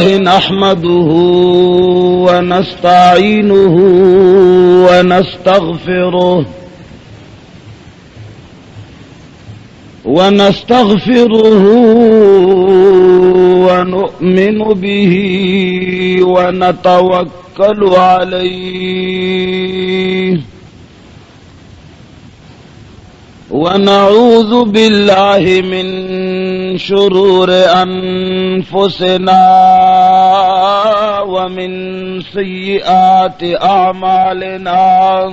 نحمده ونستعينه ونستغفره ونؤمن به ونتوكل عليه ونعوذ بالله من شرور أنفسنا ومن سيئات أعمالنا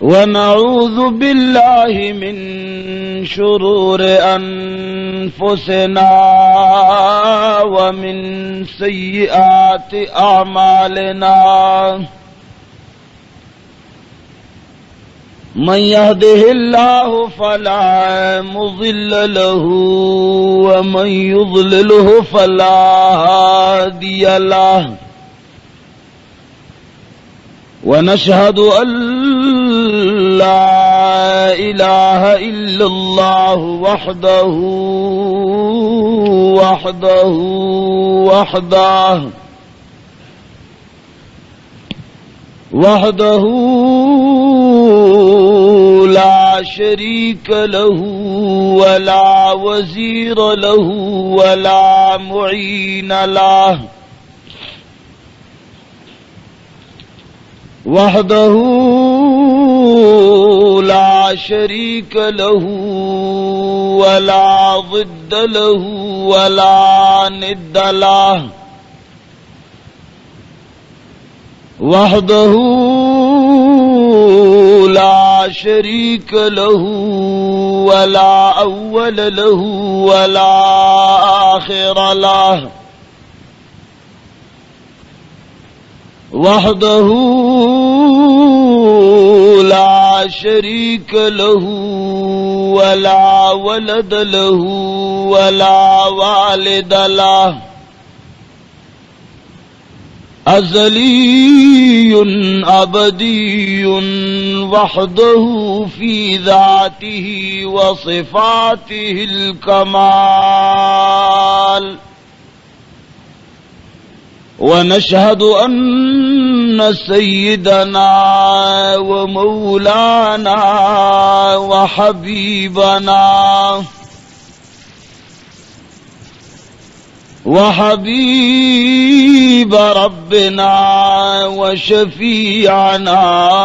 ونعوذ بالله من شرور أنفسنا ومن سيئات أعمالنا من يهده الله فلا مضل له ومن يضلله فلا هادي له ونشهد أن لا إله إلا الله وحده لا شريك له ولا وزير له ولا معين له وحده لا شريك له ولا ضد له ولا ند له وحده لا شريك له ولا أول له ولا آخر له وحده لا شريك له ولا ولد له ولا والد له أزلي أبدي وحده في ذاته وصفاته الكمال ونشهد أن سيدنا ومولانا وحبيب ربنا وشفيعنا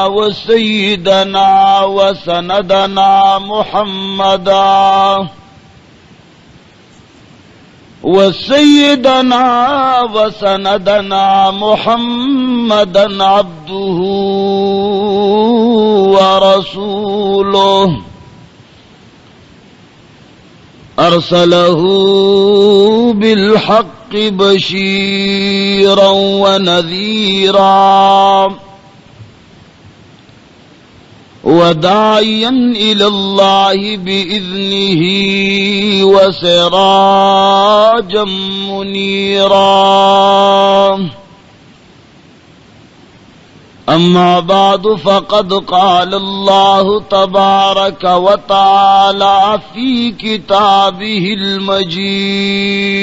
وسيدنا وسندنا محمدا عبده ورسوله أرسله بالحق بشيرا ونذيرا وداعيا إلى الله بإذنه وسراجا منيرا أما بعد فقد قال الله تبارك وتعالى في كتابه المجيد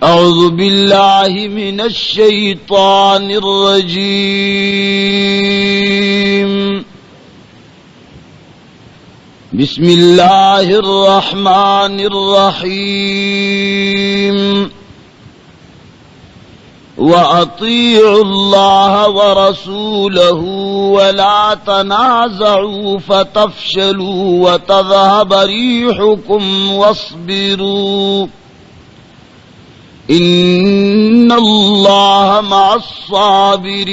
أعوذ بالله من الشيطان الرجيم بسم الله الرحمن الرحيم وأطيعوا الله ورسوله ولا تنازعوا فتفشلوا وتذهب ريحكم واصبروا إن الله مع الصابرين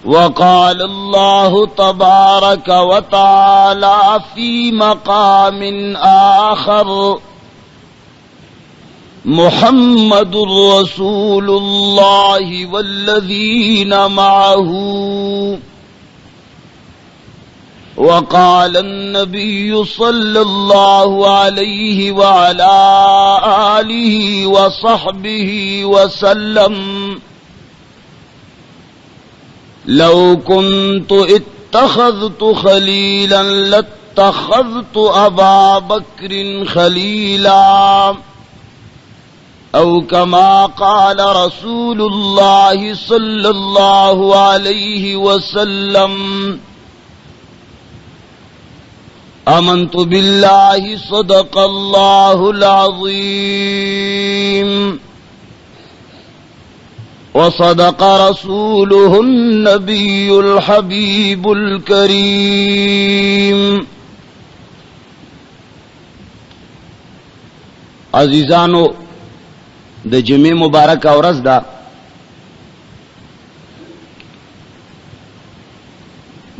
وقال الله تبارك وتعالى في مقام آخر محمد رسول الله والذين معه وقال النبي صلى الله عليه وعلى آله وصحبه وسلم لو كنت اتخذت خليلا لاتخذت أبا بكر خليلا أو كما قال رسول الله صلى الله عليه وسلم آمنت بالله صدق الله العظيم وصدق رسوله النبي الحبيب الكريم. عزیزانو د جمعې مبارک ورځ ده.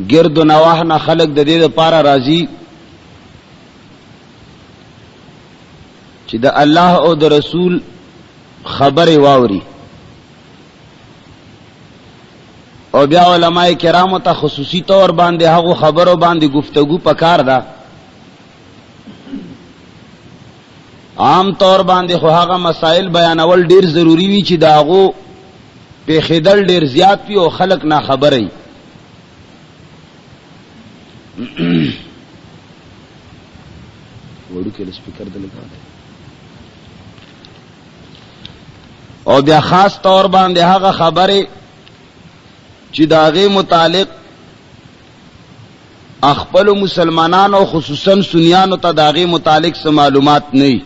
گرد و نواح نه خلق د دې لپاره راځي چې د الله او د رسول خبره واوري، او بیا علماء کرامو ته خصوصي طور باندې هغه خبرو باندې گفتگو پکار ده. عام طور باندې خو هغه مسائل بیانول ډیر ضروری وي چې داغو په خدل ډیر زیات وي او خلق نه خبري. وړو کې سپیکر دلته او بیا خاص طور باندې هغه خبره چې داغه متعلق خپل مسلمانانو خصوصا سنیانو ته داغه متعلق څه معلومات نه.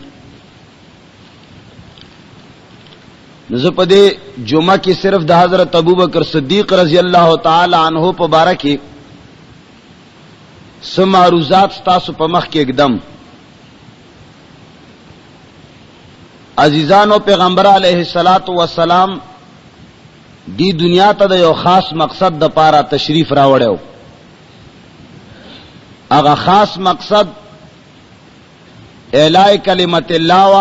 نو په دې جمعه کې صرف د حضرت ابوبکر صدیق رضی الله تعالی عنہ په باره کې سم معروضات تاسو په مخ کې اقدم. عزیزانو پیغمبر علیه الصلاۃ والسلام دی دنیا ته د یو خاص مقصد د پاره تشریف راوړیو. هغه خاص مقصد اعلاء کلمت الله و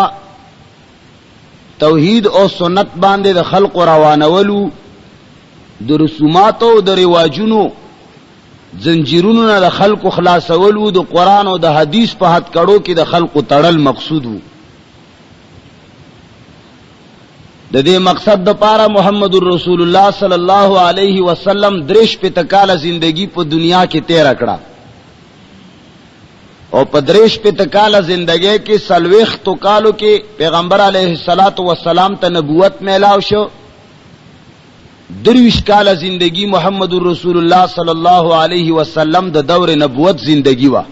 توحید او سنت باندې د خلق روانولو، د رسومات او د رواجونو زنجیرونو نه د خلق خلاصولو، د قران او د حدیث په حد کړو کې د خلق تړل مقصود وو. د دې مقصد د پاره محمد رسول الله صلی الله علیه وسلم درش په تکاله زندگی په دنیا کې تیر کړه، او په درش په تکاله زندگی کې سلوخ تو کالو کې پیغمبر علیه الصلاۃ والسلام ته نبوت میلاو شو. درویش کاله زندگی محمد رسول الله صلی الله علیه وسلم د دور نبوت زندگی وا.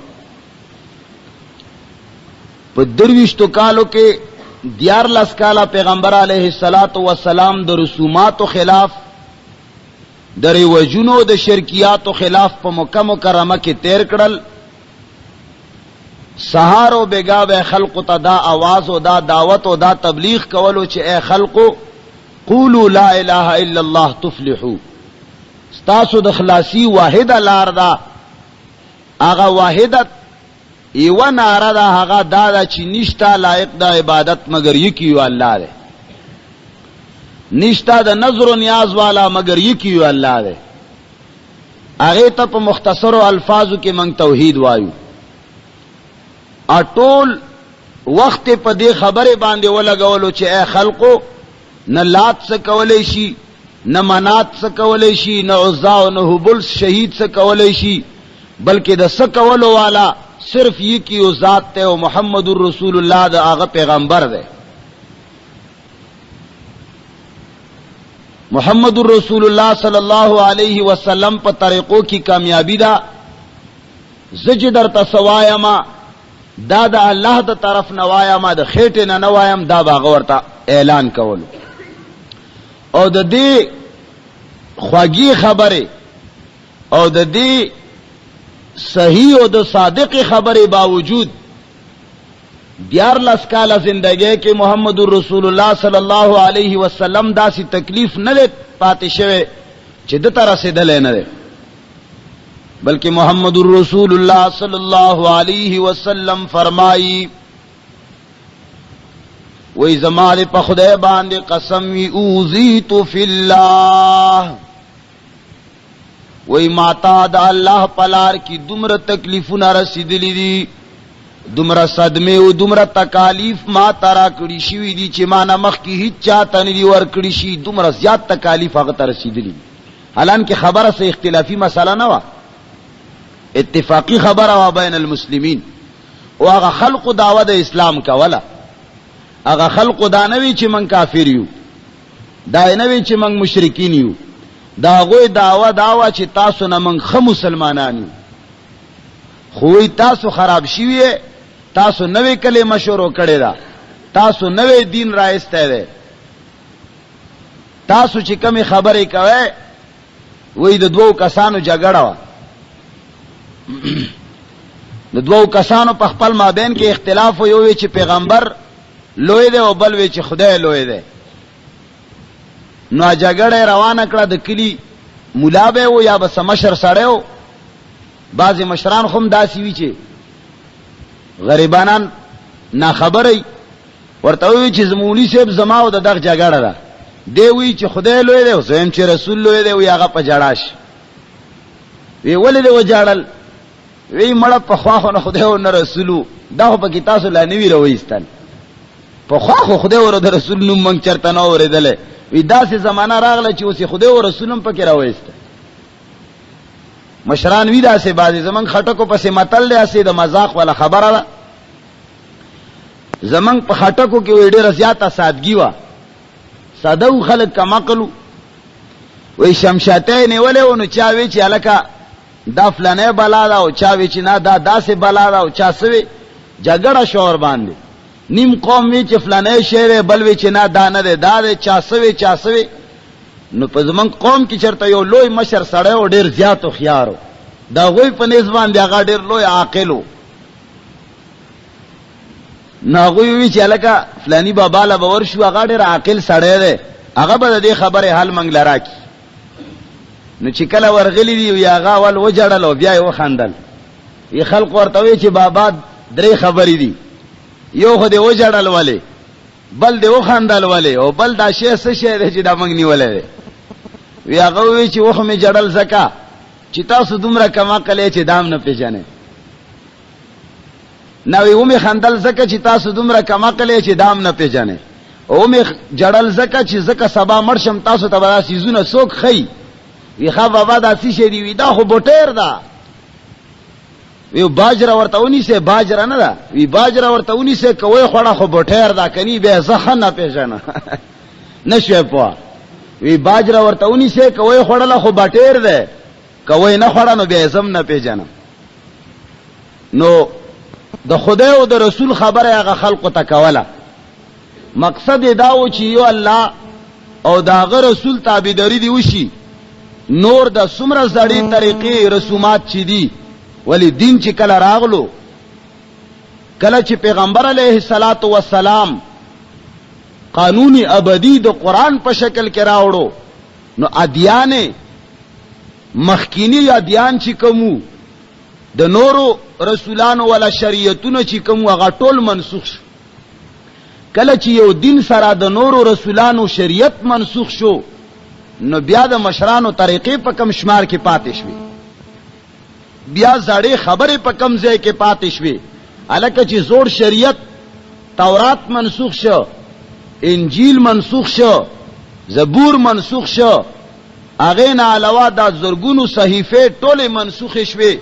په درویش تو کالو کې دیار لس کالا پیغمبر علیہ الصلاۃ والسلام د رسومات خلاف، د رواجونو د شرکیات خلاف په مکه مکرمه کې تیر کړل. سحار او بیگا به خلق ته دا आवाज او دا دعوت او دا تبلیغ کولو چې اے خلقو قولوا لا اله الا الله تفلحوا. ستاسو د خلاصي واحده لار دا، هغه واحدت ایوه ناره دا هغه دا چې نشتا لایق دا عبادت مگر یکیو الله دی، نشتا د نظر و نیاز والا مگر یکیو الله دی. هغه ته په مختصرو الفاظو کې موږ توحید وایو. اټول وخت په دې خبره باندې ولګولو چې اے خلقو نه لات څه کولای شي، نه منات څه کولای شي، نه عزا او نه هبل شهید څه کولای شي، بلکې د څه کولو والا صرف یہ کی ذات تے و محمد الرسول اللہ دا آغا پیغمبر دے. محمد الرسول اللہ صلی اللہ علیہ وسلم پر طریقوں کی کامیابی دا زجدر تسوایما دا دا اللہ دا طرف نوایما دا خیٹے نہ نوایم دا باغورتا اعلان کولو. او دا دی خواگی خبرے او دا دی صحیح او د صادق خبره باوجود دیار لس کاله زندگی کې محمد رسول الله صلی الله علیه وسلم داسې تکلیف نه لید پاتې شوه چې د تر رسیدل نه ده، بلکې محمد رسول الله صلی الله علیه وسلم فرمایي وې زماده په خدای باندې قسم وی اوذیت فی الله، وی ماتا دا اللہ پلار کی دمر تکلیفونه رسیدلی دی، دمر صدمه او دمر تکالیف ما ترا کړی شوی دی چې ما نمخ کی هیڅ چاته نه دی ور کړی شي. دمر زیات تکالیف هغه ته رسیدلی، الان کې خبره سه اختلافي مسله نه و، اتفاقی خبره وا بین المسلمین. او هغه خلق دعوه د اسلام کوله، هغه خلق دا نوی چې من کافر یو، دا نوی چې من مشرکین یو، دا غوی دعوه چې تاسو نه من خه مسلمانان یو، خو تاسو خراب شوی، تاسو نوې کلمه شروع کړې ده، تاسو نوې دین راایسته ده، تاسو چې کومه خبرې کوي. وې د دوو کسانو جګړه و، د دوو کسانو په خپل مابین کې اختلاف و، یو وی چې پیغمبر لوی دی او بل وی چې خدای لوی دی. نو جګړه روانه کړه، د کلی مولا به و یا به سمشر سره و. بعضی مشران هم داسې وی چې غریبانان نا خبرې ورته وی چې زمونی صاحب زما او د دغه جګړه ده، دی وی چې خدای لوی دی او زم چې رسول لوی دی، وی هغه په جړاش وی ولې دی وجاړل، وی مړه په خواخو نه خدای او نه رسولو، دا په کې تاسو لا نوی رويستل، په خواخو خدای او د رسول نوم مونږ چرته نه اوریدل. وی داسې زمانہ راغله چې اوس خدای او رسولم پکې راويسته. مشران وی داسې بازي زمنګ خټکو پسې متل داسې د مذاق ولا خبره ده. زمنګ په خټکو کې وی ډېر زیاته سادگی و، ساده خلک کم عقلو. وی شمشاته نیولې ونو چا وی چې الکا دا فلانه بلا دا او چا وی چې نه دا داسې بلا دا او چا سوي جګړه شور باندې. نیم قوم وی چې فلانه شهر بل وی چې نه دا نه دا چا سوي. نو په زمنګ قوم کې چرته یو لوی مشر سړی او ډیر زیات خيارو، دا غوی په نسبان دی هغه ډیر لوی عاقلو. نو غوی وی چې الکا فلانی بابا لا باور شو، هغه ډیر عاقل سړی دی، هغه به دې خبره حل منګ لراکی. نو چې کله ورغلی دی یا هغه ول وجړل او بیا یې وخندل. یې خلق ورته وی چې بابا درې خبرې دي، یو خو دې وجړل ولې، بل دې وخندل ولې، او بل دا شی څه شی دی چې دا منګ نیولې. وی هغه وی چې وخه می جړل زکا چې تاسو دومره کما کله چې دام نه پیژنې. نو یو می خندل زکا چې تاسو دومره کما کله چې دام نه پیژنې، او می جړل زکا چې زکا سبا مرشم تاسو ته به سيزونه څوک خي. وی ښا بابا دا څه شی دی، وی دا خو بوټیر دا. وی باجره ورته ونی سه باجره نه دا، وی باجره ورته ونی سه کوي خوړه خو بوټیر دا کني به زخه نه پیژنه نشوي پوا. وی باجره ورته ونی سه کوي خوړله خو بټیر ده، کوي نه خوړه نو به زم نه پیژنه. نو د خدای او د رسول خبره هغه خلق ته کوله، مقصد دا و چې یو الله او داغه رسول تابعداري دی وشي. نور د سمره زړی طریقې رسومات چي دي، ولی دین چې کله راغلو، کله چې پیغمبر علیه الصلاۃ والسلام قانونی ابدی د قران په شکل کې راوړو، نو ادیان مخکینی ادیان چې کومو د نورو رسولانو ولا شریعتونو چې کومو هغه ټول منسوخ شو. کله چې یو دین سره د نورو رسولانو شریعت منسوخ شو، نو بیا د مشرانو طریقې په کم شمار کې پاتې شوي، بیا زړې خبرې په کم ځای کې پاتې شوي. الکه چې زوړ شریعت تورات منسوخ شو، انجیل منسوخ شو، زبور منسوخ شو، هغه نه علاوه د زرګونو صحیفه ټوله منسوخ شوي،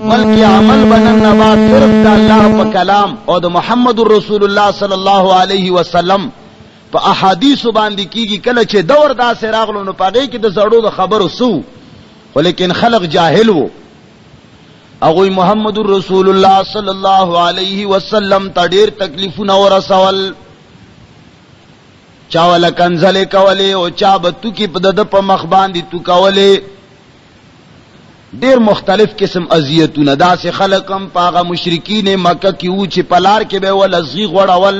بلکې عمل بنن نه بعد صرف د الله په کلام او د محمد رسول الله صلی الله علیه وسلم په احادیث باندې کیږي. کله چې دور داسې راغلو نو پاره کې د زړو د خبرو سو، ولیکن خلق جاهل وو. اغوی محمد رسول الله صلی الله علیه وسلم ته ډیر تکلیفونه ورسول، چا ول کنزل کوله او چا بتو کې په د په مخ باندې تو کوله، ډیر مختلف قسم اذیتونه. داسې خلقم پاغه مشرکین مکه کې و چې پلار کې به ول ازغی غړول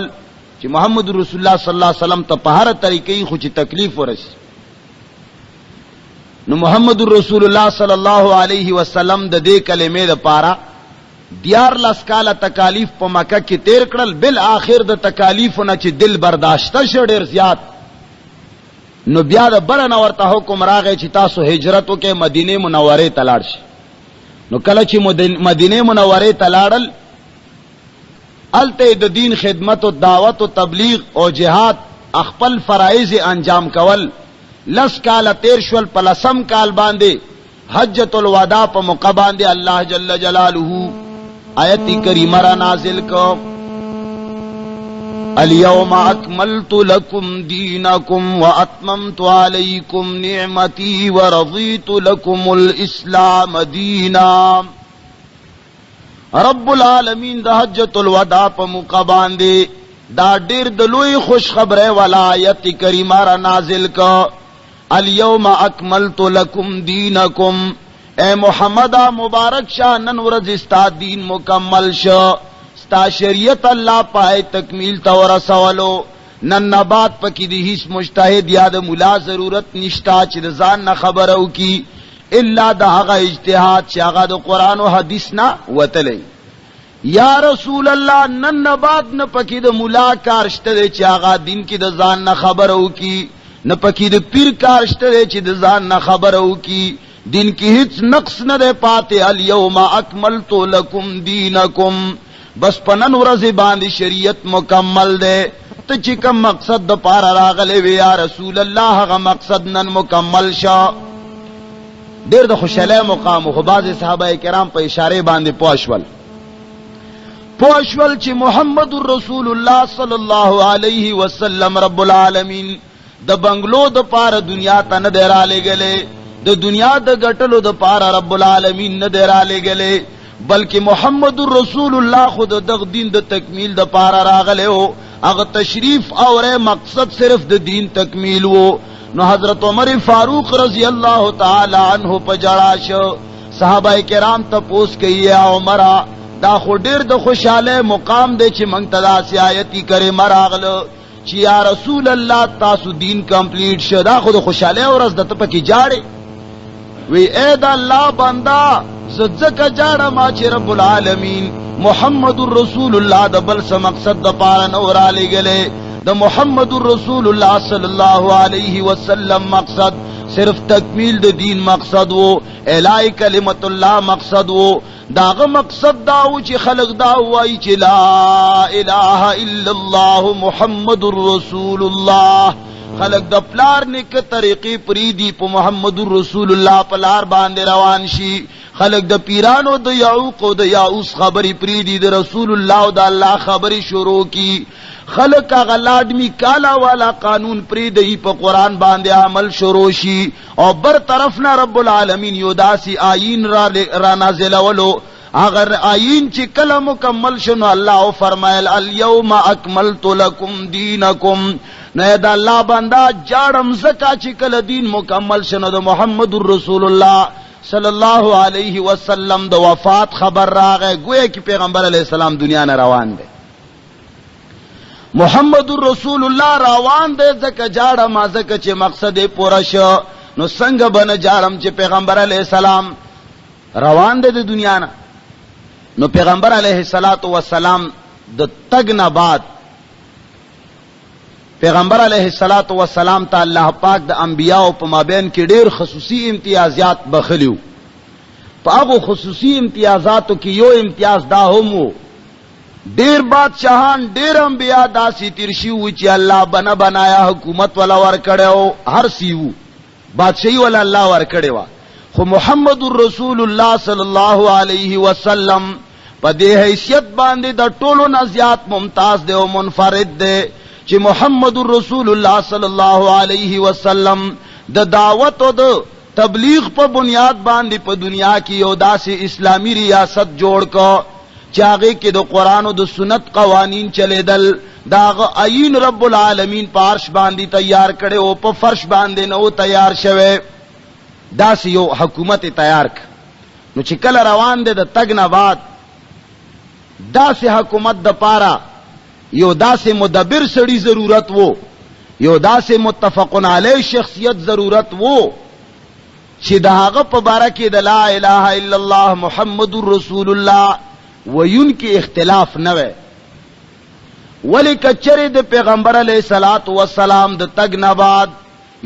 چې محمد رسول الله صلی الله علیه وسلم ته په هر طریقې خو چې تکلیف ورس. نو محمد رسول الله صلی الله علیه وسلم د دې کلمې لپاره دیار لاس کاله تکالیف په مکه کې تیر کړل، بل اخر د تکالیفونه چې دل برداشته شو ډیر زیات. نو بیا د بلنه ورته حکم راغی چې تاسو هجرت وکړئ، مدینه منوره ته لاړ شئ. نو کله چې مدینه منوره ته لاړل، الته د دین خدمت او دعوت او تبلیغ او جهاد خپل فرایض انجام کول، لس کال تیر شول په لسم کال باندې حجۃ الوداع په موقع باندې الله جل جلاله آیت کریمه را نازل کو اليوم اکملت لکم دینکم واتممت علیکم نعمتی ورضیت لکم الاسلام دینا. رب العالمین دا حجۃ الوداع په موقع باندې دا ډیر د لوی خوش خبره والا آیت کریمه را نازل کو اليوم اکملت لکم دینکم. اے محمد مبارک شاہ نن ورځ ستا دین مکمل شو، ستا شریعت الله پای تکمیل تا ورسولو. نن نبات پکې د هیڅ مجتهد یا د مولا ضرورت نشتا چې د ځان نه خبره وکي الا د هغه اجتهاد چې هغه د قرآن او حدیث نه وتلی. یا رسول الله نن نبات نه پکې د مولا کار شته چې هغه دین کې د ځان نه خبره وکي، نه پکې د پیر کار شته چې د ځان نه خبره وکي. دین کی ہیچ نقص نہ دے پاتے. الیوم اکملت لکم دینکم. بس پنن ورځ باندې شریعت مکمل دے. ته چې کوم مقصد د پاره راغلی وی یا رسول الله هغه مقصد نن مکمل شو. ډیر د خوشاله مقام خو باز صحابه کرام په اشاره باندې پوښول چې محمد رسول الله صلی الله علیه وسلم رب العالمین د بنگلو د پاره دنیا ته نه درا لګلې، د دنیا د ګټلو د پاره رب العالمین نه درا لګلې، بلکې محمد رسول الله خود د دین د تکمیل د پاره راغله او هغه تشریف اوره مقصد صرف د دین تکمیل وو. نو حضرت عمر فاروق رضی اللہ تعالی عنہ پجڑا شو. صحابہ کرام ته پوس کئ یا عمر دا خو ډیر د خوشاله مقام دی چې مونږ ته داسې آیتی کرے مراغله چې یا رسول الله تاسو دین کمپلیٹ شو. دا خو د خوشاله ورځ د ته پکې جاړي وی اے دا الله بندا زکه جاړه ما چې رب العالمین محمد رسول الله د بل څه مقصد د پاره نور علی گله. د محمد رسول الله صلی الله علیه وسلم مقصد صرف تکمیل د دین مقصد وو، الای کلمت الله مقصد وو. داغه مقصد دا و چې خلق دا وای چې لا اله الا الله محمد رسول الله. خلق د پلار نیک طریقې پریدي په محمد رسول الله پلار باندې روان شي. خلق د پیرانو د یعوق او د یاوس خبرې پریدي د رسول الله او د الله خبرې شروع کی. خلق غلاډمی کالا والا قانون پریدي په قرآن باندې عمل شروع شي او بر طرف نه رب العالمین یو داسي آیین را نازل ولو. اگر آیین چې کله مکمل شنو الله فرمایل الیوم اکملت لکم دینکم. نه دا الله بندا جاړم زکا چې کله دین مکمل شنو د محمد رسول الله صلی الله علیه وسلم د وفات خبر راغی، گویا کہ پیغمبر علیہ السلام دنیا نه روان دی. محمد رسول الله روان دی زکه جاړه ما زکه چې مقصد پوره شو. نو څنګه بن جاړم چې پیغمبر علیہ السلام روان دی د دنیا نه. نو پیغمبر علیہ الصلوۃ والسلام د تګ نه بعد پیغمبر علیہ الصلوۃ والسلام ته الله پاک د انبیاء په مابین کې ډېر خصوصي امتیازات بخلیو. په هغه خصوصي امتیازاتو کې یو امتیاز دا هم وو ډېر بادشاہان ډېر انبیاء داسې تیر شي و چې الله بنایا حکومت ولا ور کړو، هر سیو بادشاہي ولا الله ور کړو. خو محمد رسول الله صلی الله علیه وسلم په دې حیثیت باندې د ټولو نه زیات ممتاز دی او منفرد دی چې محمد رسول الله صلی الله علیه وسلم د دعوت او د تبلیغ په بنیاد باندې په دنیا کې یو داسې اسلامی ریاست جوړ کو چې هغه کې د قرآن او د سنت قوانین چلیدل. داغه عین رب العالمین په عرش باندې تیار کړي او په فرش باندې نو تیار شوه. داسې یو حکومت تیار ک. نو چې کله روان دي د تګ نه بعد داسې حکومت د پاره یو داسې مدبر سړی ضرورت وو، یو داسې متفقن علی شخصیت ضرورت وو چې د هغه په باره کې د لا اله الا الله محمد رسول الله وین کې اختلاف نه وي. ولی کچره د پیغمبر علیہ الصلات والسلام د تګ نه بعد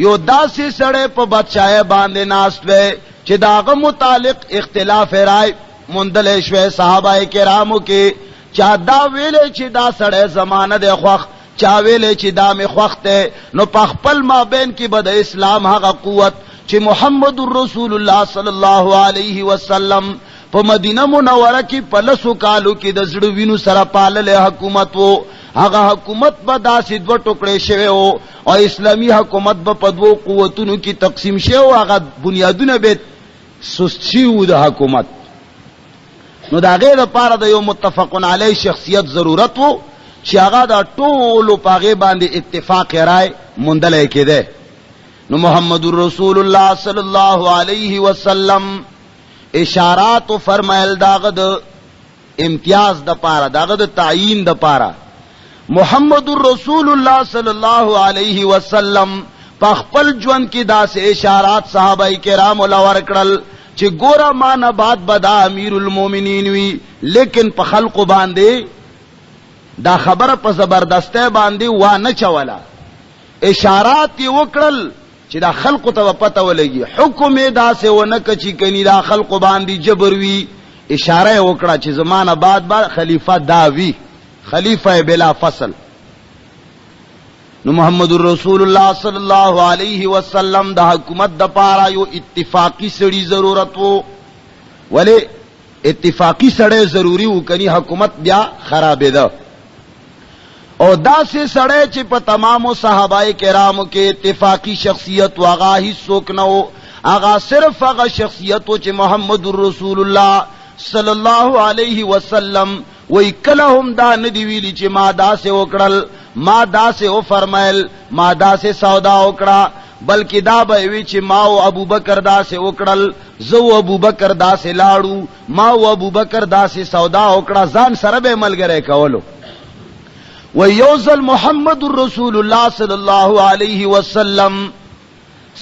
یو داسې سړی په بادشاہ باندې ناست وي چې داغه متعلق اختلاف رائے مندل شوه. صحابه کرامو کې چا دا ویلې چې دا سړی زمانه د خوخ چاویلې چې دا مې خوښ دی، نو په خپل مابین کې به د اسلام هغه قوت چې محمد رسول الله صلی الله علیه وسلم په مدینه منوره کې په لسو کالو کې د زړه وینو سره پاللې حکومت وو، هغه حکومت به داسې دوه ټوکړې شوی وو او اسلامي حکومت به په دوو قوتونو کې تقسیم شوی وو، هغه بنیادونه به سست شوي وو د حکومت. نو د هغې دپاره د یو متفق علیه شخصیت ضرورت وو چې هغه د ټولو په هغې باندې اتفاق رای موندلی کېدی. نو محمد رسول الله صلی الله علیه وسلم اشارات فرمایل داغه د امتیاز د پاره، داغه د تعیین د پاره. محمد رسول الله صلی الله علیه وسلم په خپل ژوند کې داسې اشارات صحابه کرام ولور کړل چې ګوره ما نه بعد بدا امیر المؤمنین وی، لیکن په خلقو باندې دا خبره په زبردستی باندې وانه چوله. اشارات یې وکړل چې دا خلقو ته پته ولګي، حکم یې داسې ونه که چې کني دا خلقو باندې جبر وي. اشاره یې وکړه چې زمانه بعد خلیفه دا وي، خلیفه بلا فصل. نو محمد رسول الله صلی الله علیه وسلم د حکومت د پاره یو اتفاقی سړی ضرورت وو، ولی اتفاقی سړی ضروری وو، کني حکومت بیا خرابې ده. او داسې سړی چې په تمامو صحابه کرامو کې اتفاقی شخصیت واغه هیڅوک نه وو، هغه صرف هغه شخصیت چې محمد رسول الله صلی الله علیه وسلم وی کله هم دا ندی ویلی چې ما داسې وکړل، ما داسې وفرمایل، ما داسې سودا وکړه، بلکې دا به وی چې ما او ابوبکر داسې وکړل، زه او ابوبکر داسې لاړو، ما او ابوبکر داسې سودا وکړه، ځان سره به ملګری کولو. و یوزل محمد رسول الله صلی الله علیه وسلم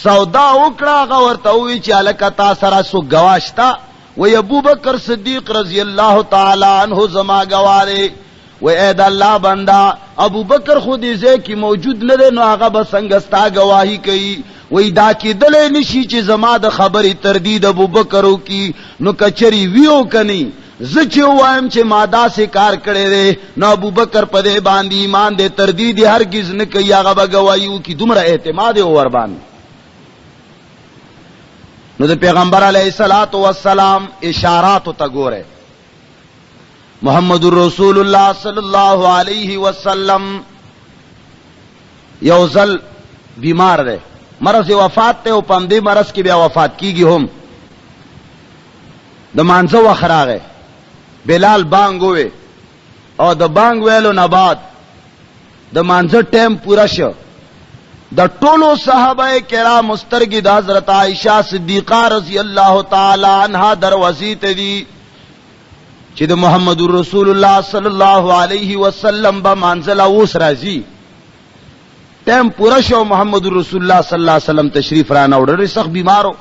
سودا وکړه، هغه ورته وی چې هلکه تا سره څوک ګواه شته؟ وی ابوبکر صدیق رضی اللہ تعالی عنہ زما گواه دی. وی اے دا اللہ بندہ ابوبکر خود ځای کې موجود نه دی، نو هغه به څنګه ستا گواهی کوي؟ وی دا کېدلی نشي چې زما د خبرې تردید ابوبکر وکړي، نو کچری ویو کني زه چې ووایم چې ما داسې کار کړی دی، نو ابوبکر په دې باندې ایمان دی تردید یې هرګز نه کوي، هغه به گواهی وکړي. دومره اعتماد یې ور باندې. نو د پیغمبر علیہ الصلوۃ والسلام اشارات ته ګوره. محمد رسول الله صلی الله علیه وسلم یو ځل بیمار دی، مرض وفات ته، او پم دې مرض کې بیا وفات کیږي هم. د مانځه وخت راغی، بلال بانګ ووی، او د بانګ ویلو نه بعد د مانځه ټیم پورا شو. د ټولو صحابه کرام مسترګې د حضرت عائشہ صدیقہ رضی اللہ تعالی عنہا دروازې ته دي چې د محمد رسول الله صلی الله علیه وسلم به منزل اوس راځي. ټیم پورا شو، محمد رسول الله صلی الله علیه وسلم تشریف را نه وړل، سخت بیمارو.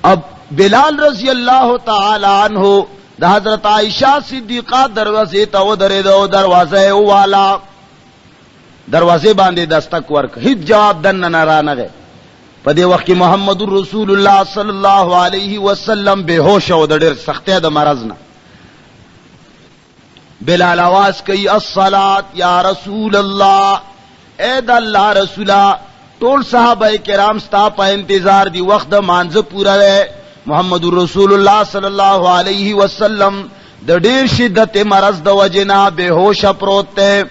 اب بلال رضی اللہ تعالی عنہ د حضرت عائشہ صدیقہ دروازې ته ودرېد او دروازه والا دروازه باندې دستک ورک، هیڅ جواب دن نه رانغه. په دې وخت کې محمد رسول الله صلی الله علیه وسلم بهوش او د ډېر سختۍ د مرض نه. بلال आवाज کوي الصلاة یا رسول الله، اے د الله رسولا، ټول صحابه کرام ستا په انتظار دی، وخت د مانځه پورا دی. محمد رسول الله صلی الله علیه وسلم د ډېر شدت مرض د وجنا بهوش پروت دی.